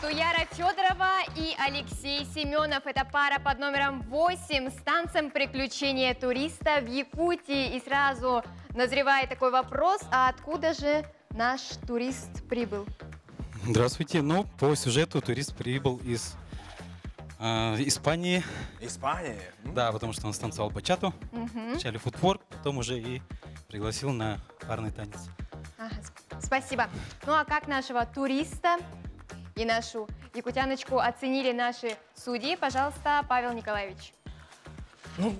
Туяра Федорова и Алексей Семенов. Это пара под номером 8 с танцем «Приключения туриста в Якутии». И сразу назревает такой вопрос, а откуда же наш турист прибыл? Здравствуйте. Ну, по сюжету турист прибыл из Испании. Испания? Да, потому что он станцевал бачату. Вначале футворк, потом уже и пригласил на парный танец. Ага, спасибо. Ну а как нашего туриста и нашу якутяночку оценили наши судьи? Пожалуйста, Павел Николаевич. Ну,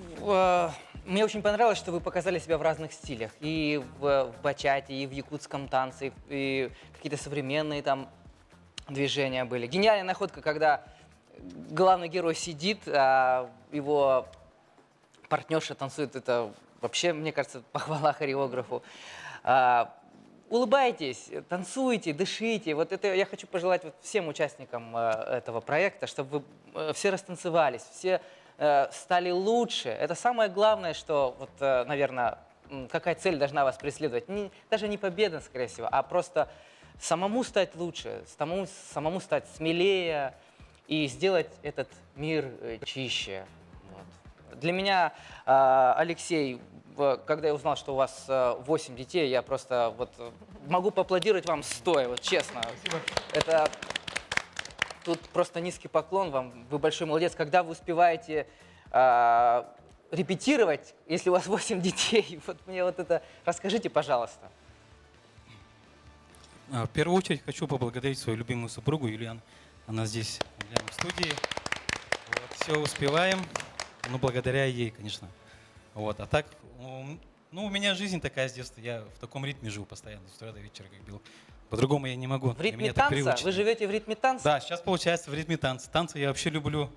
мне очень понравилось, что вы показали себя в разных стилях. И в бачате, и в якутском танце, и какие-то современные там движения были. Гениальная находка, когда главный герой сидит, а его партнерша танцует. Это вообще, мне кажется, похвала хореографу. Улыбайтесь, танцуйте, дышите. Вот это я хочу пожелать вот всем участникам этого проекта, чтобы вы все растанцевались, все стали лучше. Это самое главное, что, вот, наверное, какая цель должна вас преследовать. Даже не победа, скорее всего, а просто самому стать лучше, самому стать смелее и сделать этот мир чище. Вот. Для меня, Алексей, когда я узнал, что у вас 8 детей, я просто вот могу поаплодировать вам стоя, вот честно. Спасибо. Это тут просто низкий поклон вам, вы большой молодец. Когда вы успеваете репетировать, если у вас 8 детей, вот мне вот это расскажите, пожалуйста. В первую очередь хочу поблагодарить свою любимую супругу Юлиану. Она здесь, рядом в студии. Вот, все успеваем, но благодаря ей, конечно. Вот, а так, ну, у меня жизнь такая с детства. Я в таком ритме живу постоянно, с утра до вечера, как бил. По-другому я не могу. В ритме танца? Вы живете в ритме танца? Да, сейчас получается в ритме танца. Танцы я вообще люблю.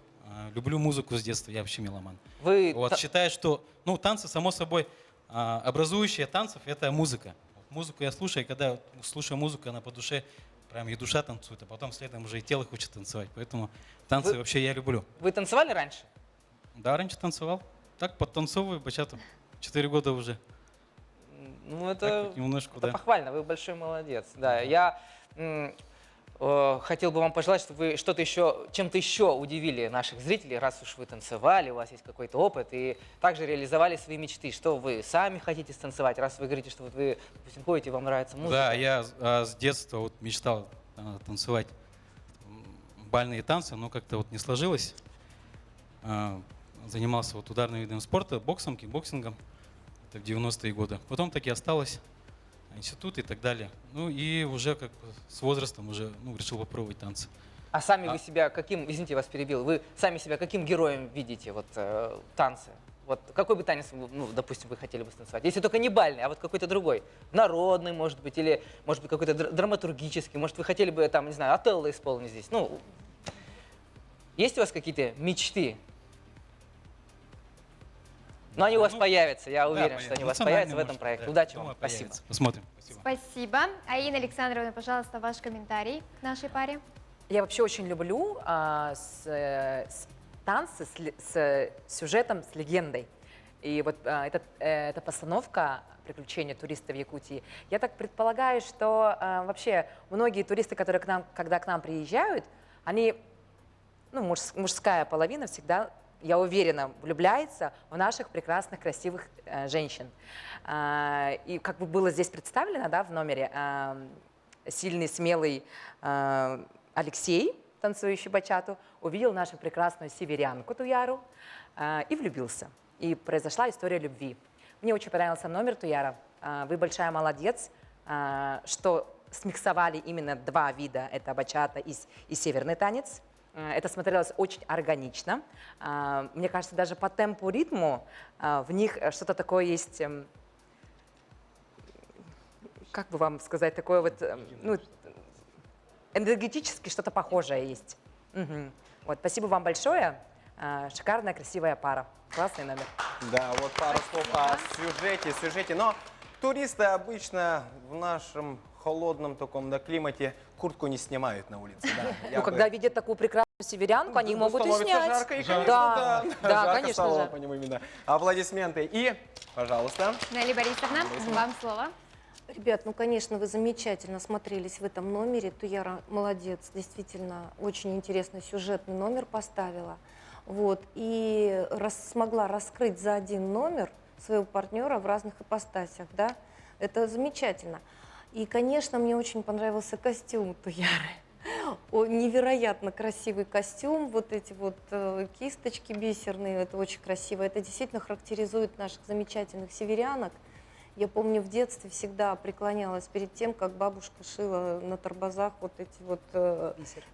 Люблю музыку с детства, я вообще меломан. Вот, считаю, что, ну, танцы, само собой, образующие танцев — это музыка. Музыку я слушаю, и когда слушаю музыку, она по душе, прям и душа танцует, а потом следом уже и тело хочет танцевать. Поэтому танцы вообще я люблю. Вы танцевали раньше? Да, раньше танцевал. Так, подтанцовываю бачату. 4 года уже. Ну, это, так, немножко, это да. похвально, вы большой молодец. Да, я хотел бы вам пожелать, чтобы вы что-то еще, чем-то еще удивили наших зрителей, раз уж вы танцевали, у вас есть какой-то опыт, и также реализовали свои мечты. Что вы сами хотите станцевать, раз вы говорите, что вот вы, допустим, ходите, вам нравится музыка? Да, я с детства вот мечтал танцевать бальные танцы, но как-то вот не сложилось. Занимался вот ударным видом спорта, боксом, кикбоксингом. Это в 90-е годы. Потом так и осталось. Институт и так далее. Ну и уже как бы с возрастом уже решил попробовать танцы. А сами вы себя каким, извините, я вас перебил, вы сами себя каким героем видите, вот танцы? Вот какой бы танец, ну, допустим, вы хотели бы станцевать? Если только не бальный, а вот какой-то другой. Народный, может быть, или, может быть, какой-то драматургический. Может, вы хотели бы, там, не знаю, Отелло исполнить здесь. Ну, есть у вас какие-то мечты? Но они у вас появятся, я уверен, что они у вас появятся в этом проекте. Удачи вам, спасибо. Посмотрим. Спасибо. Аина Александровна, пожалуйста, ваш комментарий к нашей паре. Я вообще очень люблю танцы с сюжетом, с легендой. И вот эта постановка «Приключения туриста в Якутии», я так предполагаю, что вообще многие туристы, которые когда к нам приезжают, они, ну, мужская половина всегда, я уверена, влюбляется в наших прекрасных, красивых женщин. И как бы было здесь представлено, да, в номере, сильный, смелый Алексей, танцующий бачату, увидел нашу прекрасную северянку Туяру и влюбился. И произошла история любви. Мне очень понравился номер, Туяра. Вы большая молодец, что смиксовали именно два вида, это бачата и северный танец. Это смотрелось очень органично. Мне кажется, даже по темпу, ритму в них что-то такое есть, как бы вам сказать, такое вот, ну, энергетически что-то похожее есть. Угу. Вот, спасибо вам большое. Шикарная, красивая пара. Классный номер. Да, вот пару слов о сюжете. Но туристы обычно в нашем холодном таком, да, климате куртку не снимают на улице. Да. Ну, когда видят такую прекрасную северянку, они могут и снять. Жарко, и, конечно, да, жарко конечно стало, же. по нему именно. Аплодисменты. И, пожалуйста. Нелли Борисовна, вам слово. Ребят, ну, конечно, вы замечательно смотрелись в этом номере. Туяра молодец, действительно, очень интересный сюжетный номер поставила. Вот, и смогла раскрыть за один номер своего партнера в разных ипостасях, да. Это замечательно. И, конечно, мне очень понравился костюм Туяры. Невероятно красивый костюм, вот эти вот кисточки бисерные, это очень красиво. Это действительно характеризует наших замечательных северянок. Я помню, в детстве всегда преклонялась перед тем, как бабушка шила на торбозах вот эти вот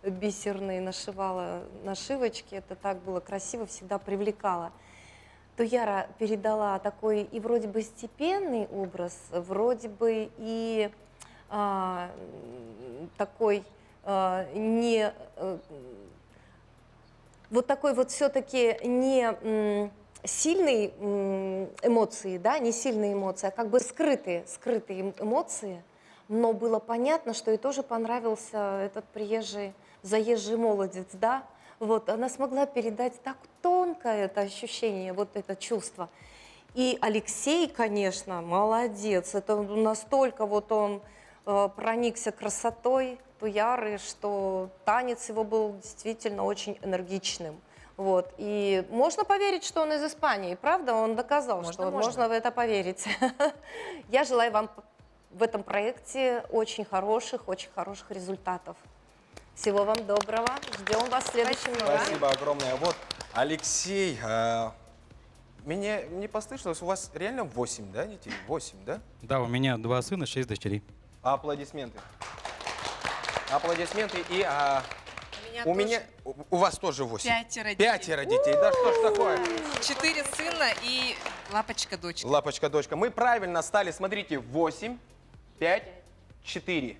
бисерные, нашивала нашивочки. Это так было красиво, всегда привлекало. Туяра передала такой и вроде бы степенный образ, вроде бы и такой не... вот такой вот все-таки не... сильные эмоции, да, не сильные эмоции, а как бы скрытые эмоции, но было понятно, что ей тоже понравился этот заезжий молодец, да, вот, она смогла передать так тонко это ощущение, вот это чувство. И Алексей, конечно, молодец, это настолько вот он проникся красотой Туяры, что танец его был действительно очень энергичным. Вот. И можно поверить, что он из Испании, правда? Он доказал, что можно в это поверить. Я желаю вам в этом проекте очень хороших результатов. Всего вам доброго. Ждем вас в следующем номере. Спасибо огромное. Вот, Алексей, мне не послышалось, у вас реально 8, да, детей? 8, да? Да, у меня 2 сына, 6 дочерей. Аплодисменты. Аплодисменты. И у вас тоже 8. 5 детей. Да что ж такое? 4 сына и лапочка-дочка. Лапочка-дочка. Мы правильно стали, смотрите, 8, 5, 4.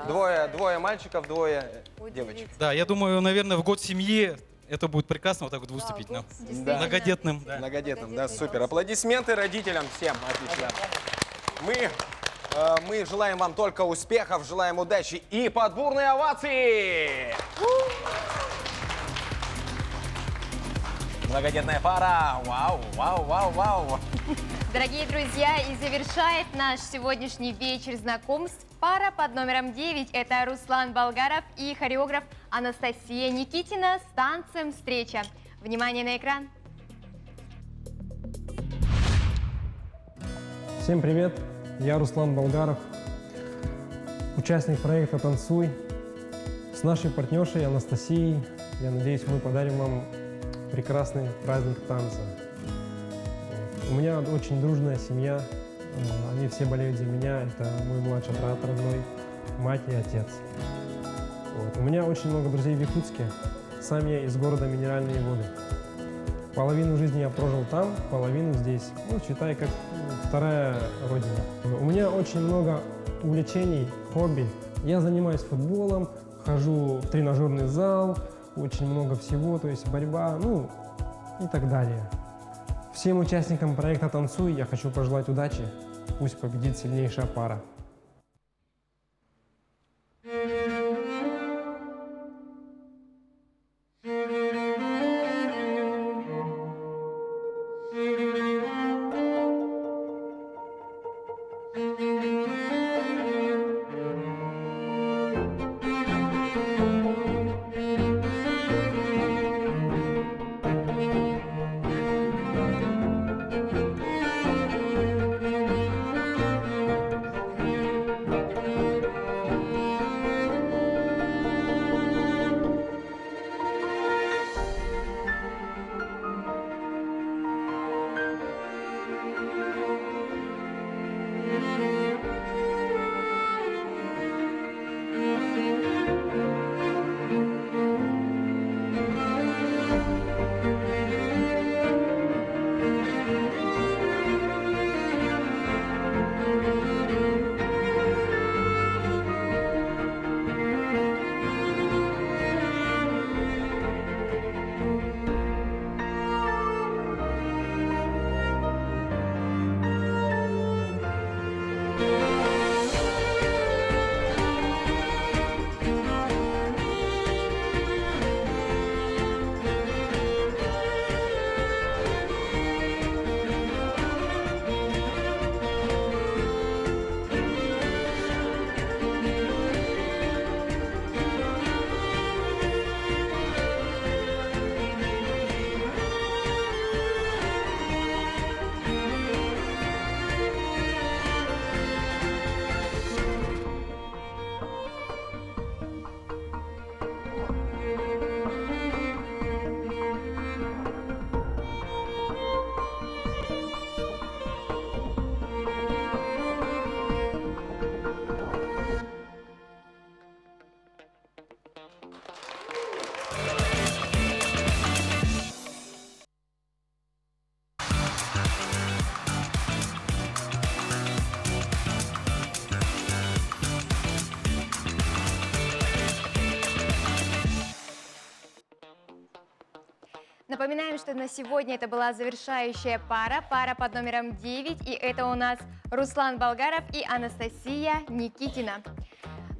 Двое мальчиков, 2 девочек. Да, я думаю, наверное, в год семьи это будет прекрасно вот так вот выступить нам. Да. Многодетным. Да. Многодетным, да, супер. Аплодисменты родителям всем. Отлично. Мы желаем вам только успехов, желаем удачи и подборные овации! Многодетная пара! Вау, вау, вау, вау! Дорогие друзья, и завершает наш сегодняшний вечер знакомств пара под номером 9. Это Руслан Болгаров и хореограф Анастасия Никитина с танцем «Встреча». Внимание на экран. Всем привет! Я Руслан Болгаров, участник проекта «Танцуй». С нашей партнершей Анастасией, я надеюсь, мы подарим вам прекрасный праздник танца. У меня очень дружная семья, они все болеют за меня. Это мой младший брат родной, мать и отец. Вот. У меня очень много друзей в Якутске, сам я из города Минеральные воды. Половину жизни я прожил там, половину здесь. Ну, считай, как вторая родина. У меня очень много увлечений, хобби. Я занимаюсь футболом, хожу в тренажерный зал, очень много всего, то есть борьба, ну и так далее. Всем участникам проекта «Танцуй» я хочу пожелать удачи. Пусть победит сильнейшая пара. Напоминаем, что на сегодня это была завершающая пара под номером 9, и это у нас Руслан Болгаров и Анастасия Никитина.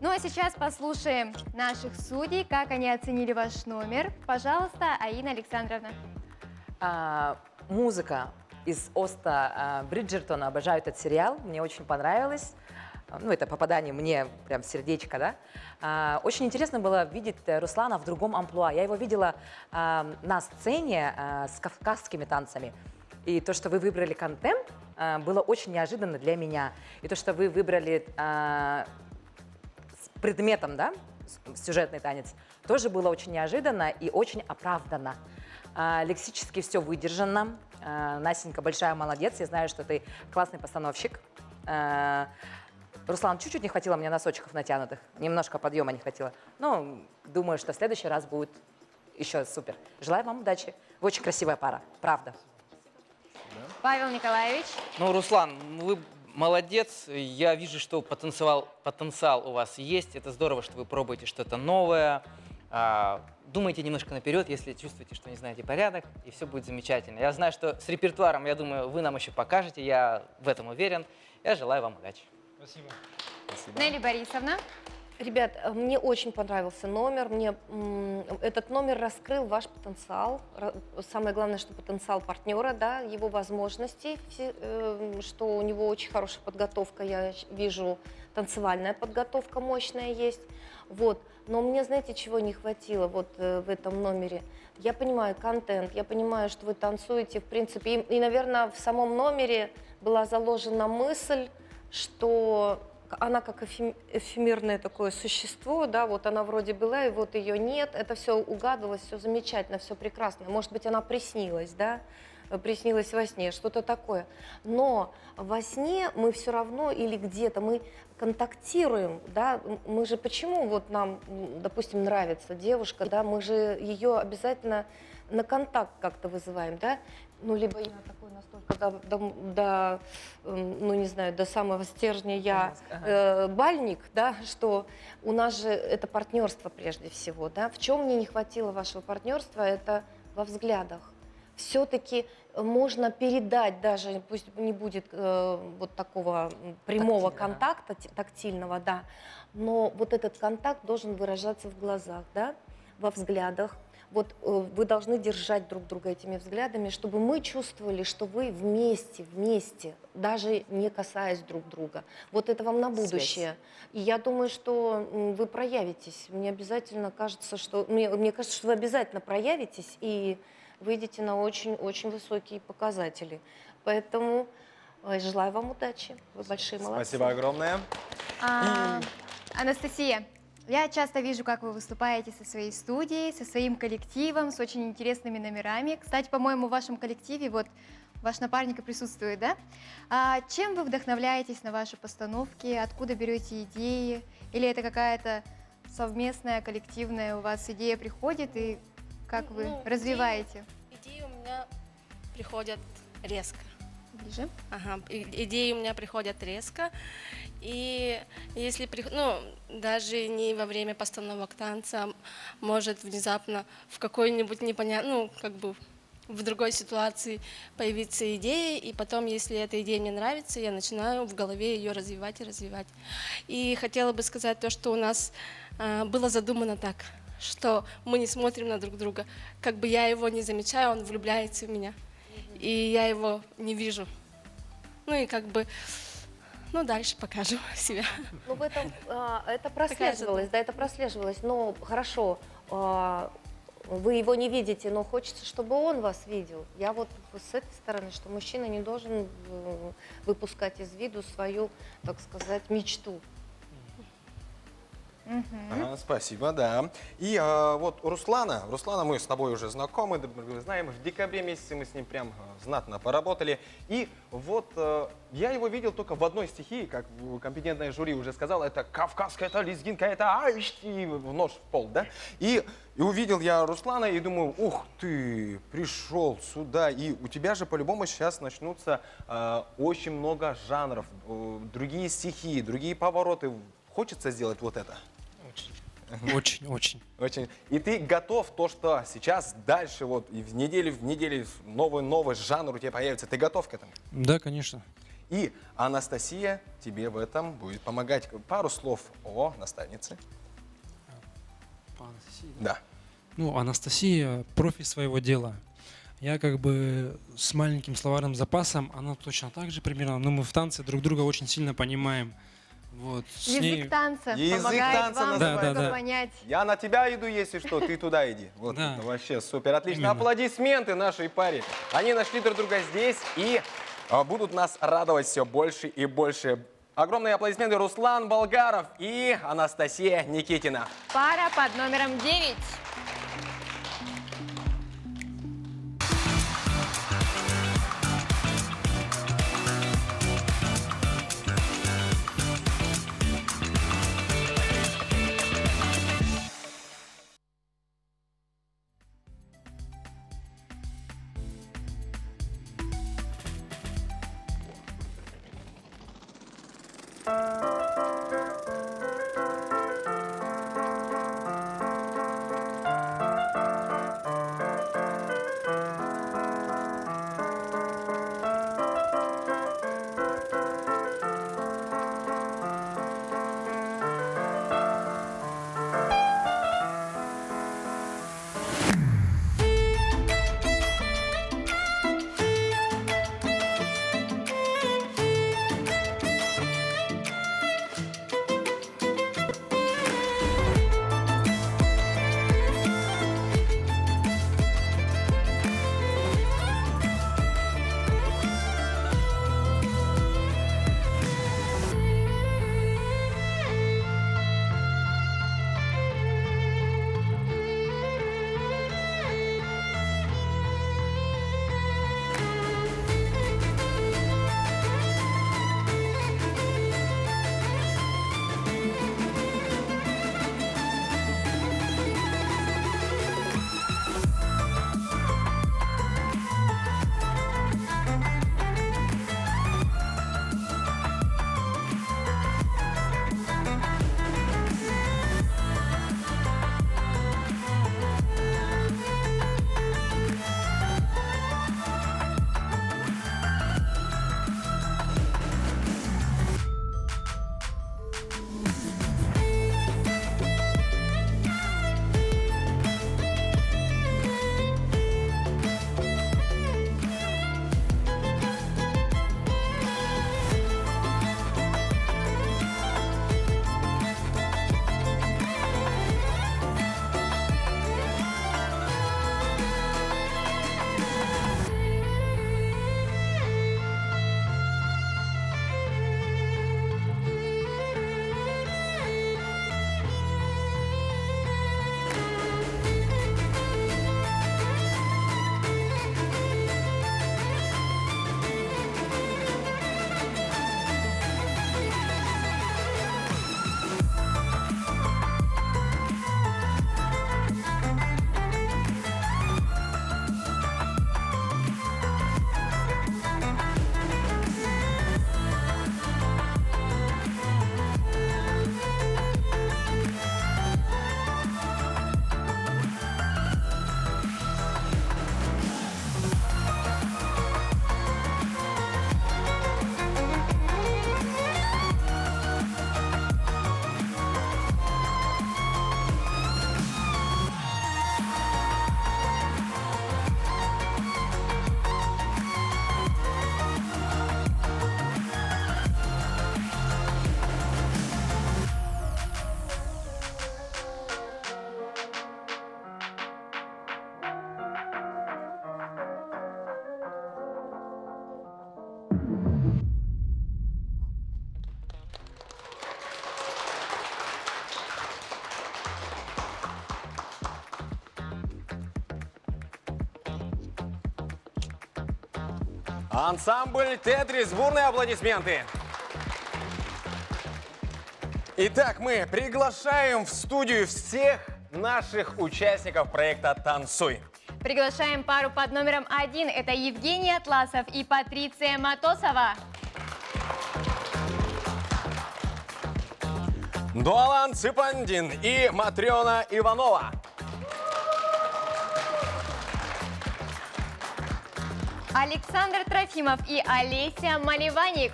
Ну а сейчас послушаем наших судей, как они оценили ваш номер. Пожалуйста, Аина Александровна. Музыка из Оста Бриджертона, обожаю этот сериал, мне очень понравилось. Ну, это попадание мне прям в сердечко, да. Очень интересно было видеть Руслана в другом амплуа. Я его видела на сцене с кавказскими танцами. И то, что вы выбрали контемп, было очень неожиданно для меня. И то, что вы выбрали с предметом, да, сюжетный танец, тоже было очень неожиданно и очень оправданно. Лексически все выдержано. Настенька большая молодец. Я знаю, что ты классный постановщик. Руслан, чуть-чуть не хватило мне носочков натянутых, немножко подъема не хватило. Но думаю, что в следующий раз будет еще супер. Желаю вам удачи. Вы очень красивая пара, правда. Павел Николаевич. Ну, Руслан, вы молодец. Я вижу, что потенциал у вас есть. Это здорово, что вы пробуете что-то новое. Думайте немножко наперед, если чувствуете, что не знаете порядок, и все будет замечательно. Я знаю, что с репертуаром, я думаю, вы нам еще покажете. Я в этом уверен. Я желаю вам удачи. Спасибо. Нелли Борисовна. Ребят, мне очень понравился номер. Мне этот номер раскрыл ваш потенциал. Самое главное, что потенциал партнера, да, его возможности, что у него очень хорошая подготовка. Я вижу, танцевальная подготовка мощная есть. Вот. Но мне, знаете, чего не хватило вот в этом номере? Я понимаю контент, я понимаю, что вы танцуете, в принципе, и, наверное, в самом номере была заложена мысль, что она как эфемерное такое существо, да, вот она вроде была, и вот ее нет, это все угадывалось, все замечательно, все прекрасно. Может быть, она приснилась, да, приснилась во сне, что-то такое. Но во сне мы все равно или где-то мы контактируем, да, мы же почему вот нам, допустим, нравится девушка, да, мы же ее обязательно на контакт как-то вызываем, да, ну, либо я такой настолько ну, не знаю, до самого стержня я бальник, да, что у нас же это партнерство прежде всего, да. В чем мне не хватило вашего партнерства, это во взглядах. Все-таки можно передать, даже пусть не будет вот такого прямого контакта, тактильного, да, но вот этот контакт должен выражаться в глазах, да, во взглядах, Вот вы должны держать друг друга этими взглядами, чтобы мы чувствовали, что вы вместе, даже не касаясь друг друга. Вот это вам на будущее. И я думаю, что вы проявитесь. Мне обязательно кажется, что мне кажется, что вы обязательно проявитесь и выйдете на очень-очень высокие показатели. Поэтому желаю вам удачи. Вы большие молодцы. Спасибо огромное. Анастасия, я часто вижу, как вы выступаете со своей студией, со своим коллективом, с очень интересными номерами. Кстати, по-моему, в вашем коллективе вот ваш напарник и присутствует, да? Чем вы вдохновляетесь на ваши постановки? Откуда берете идеи? Или это какая-то совместная, коллективная у вас идея приходит, и как вы развиваете? Идеи у меня приходят резко. Ближе. Ага, идеи у меня приходят резко. И если, даже не во время постановок танца, может внезапно в какой-нибудь непонятной, в другой ситуации появиться идея, и потом, если эта идея мне нравится, я начинаю в голове ее развивать и развивать. И хотела бы сказать то, что у нас было задумано так, что мы не смотрим на друг друга. Как бы я его не замечаю, он влюбляется в меня, и я его не вижу. Дальше покажу себя. Ну, в этом это прослеживалось, да, это прослеживалось. Но хорошо, вы его не видите, но хочется, чтобы он вас видел. Я вот с этой стороны, что мужчина не должен выпускать из виду свою, так сказать, мечту. Спасибо, да. И вот у Руслана мы с тобой уже знакомы, знаем, в декабре месяце мы с ним прям знатно поработали. И вот я его видел только в одной стихии, как компетентное жюри уже сказала, это кавказская, это лезгинка, это и в нож в пол, да? И увидел я Руслана и думаю, ух ты, пришел сюда, и у тебя же по-любому сейчас начнутся очень много жанров, другие стихии, другие повороты. Хочется сделать вот это? Очень. И ты готов то, что сейчас дальше, вот и в неделю новый жанр у тебя появится, ты готов к этому? Да, конечно. И Анастасия тебе в этом будет помогать. Пару слов о наставнице. По Анастасии? Да. Анастасия профи своего дела. Я с маленьким словарным запасом, она точно так же примерно, но мы в танце друг друга очень сильно понимаем. Вот, Язык танца Язык помогает танца вам называется. понять. Я на тебя иду, если что, ты туда иди. Вот это вообще супер, отлично. Именно. Аплодисменты нашей паре. Они нашли друг друга здесь и будут нас радовать все больше и больше. Огромные аплодисменты Руслан Болгаров и Анастасия Никитина. Пара под номером 9. Ансамбль «Тетрис». Бурные аплодисменты. Итак, мы приглашаем в студию всех наших участников проекта «Танцуй». Приглашаем пару под номером 1. Это Евгений Атласов и Патриция Матосова. Дуалан Ципандин и Матрена Иванова. Александр Трофимов и Олеся Маливаник.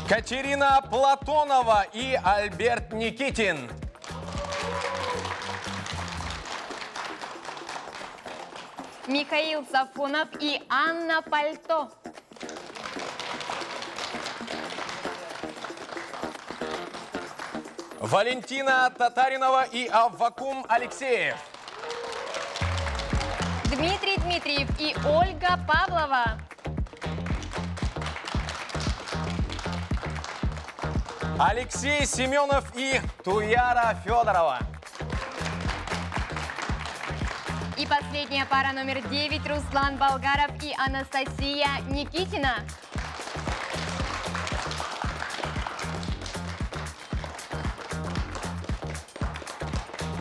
Катерина Платонова и Альберт Никитин. Михаил Сафонов и Анна Пальто. Валентина Татаринова и Аввакум Алексеев. Дмитрий Дмитриев и Ольга Павлова. Алексей Семенов и Туяра Федорова. И последняя пара номер 9. Руслан Болгаров и Анастасия Никитина.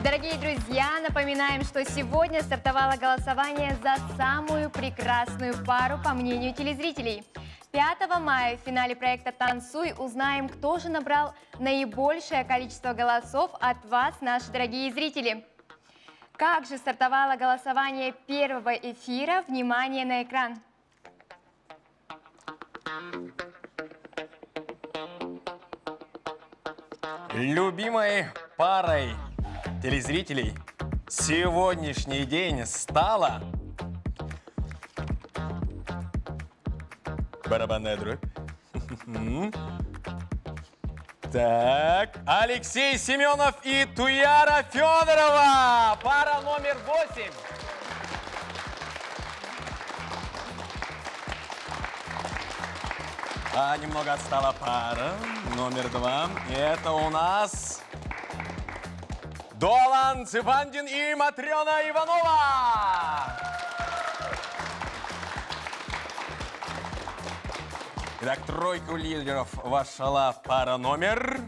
Дорогие друзья, напоминаем, что сегодня стартовало голосование за самую прекрасную пару, по мнению телезрителей. 5 мая в финале проекта «Танцуй» узнаем, кто же набрал наибольшее количество голосов от вас, наши дорогие зрители. Как же стартовало голосование первого эфира? Внимание на экран. Любимой парой телезрителей сегодняшний день стала барабанная дробь. Так, Алексей Семенов и Туяра Федорова. Пара номер 8. А немного отстала пара номер 2. Это у нас Дуалан Ципандин и Матрена Иванова. Итак, тройку лидеров вошла пара номер.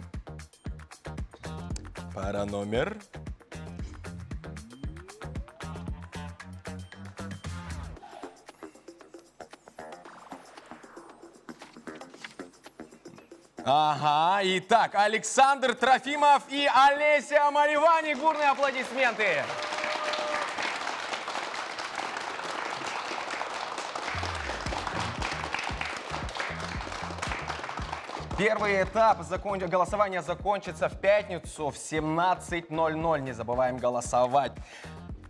Ага, итак, Александр Трофимов и Олеся Маливаник. Бурные аплодисменты. Первый этап голосования закончится в пятницу в 17:00. Не забываем голосовать.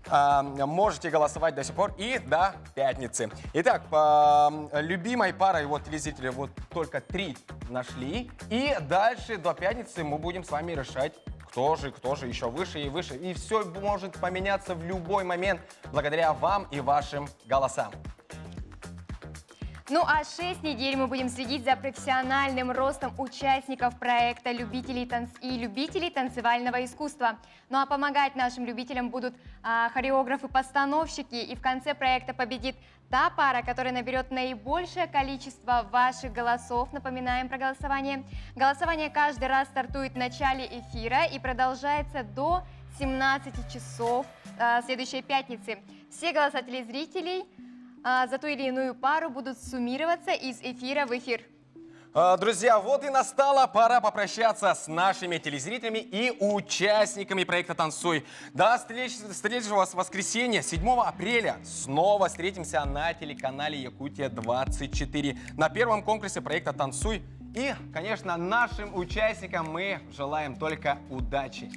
Можете голосовать до сих пор и до пятницы. Итак, по любимой парой телезрителей только 3 нашли. И дальше до пятницы мы будем с вами решать, кто же еще выше и выше. И все может поменяться в любой момент благодаря вам и вашим голосам. Ну а 6 недель мы будем следить за профессиональным ростом участников проекта любителей танцевального искусства. Ну а помогать нашим любителям будут хореографы-постановщики. И в конце проекта победит та пара, которая наберет наибольшее количество ваших голосов. Напоминаем про голосование. Голосование каждый раз стартует в начале эфира и продолжается до 17 часов следующей пятницы. Все голоса телезрителей за ту или иную пару будут суммироваться из эфира в эфир. Друзья, вот и настала пора попрощаться с нашими телезрителями и участниками проекта «Танцуй». До встречи вас в воскресенье, 7 апреля. Снова встретимся на телеканале «Якутия-24» на первом конкурсе проекта «Танцуй». И, конечно, нашим участникам мы желаем только удачи.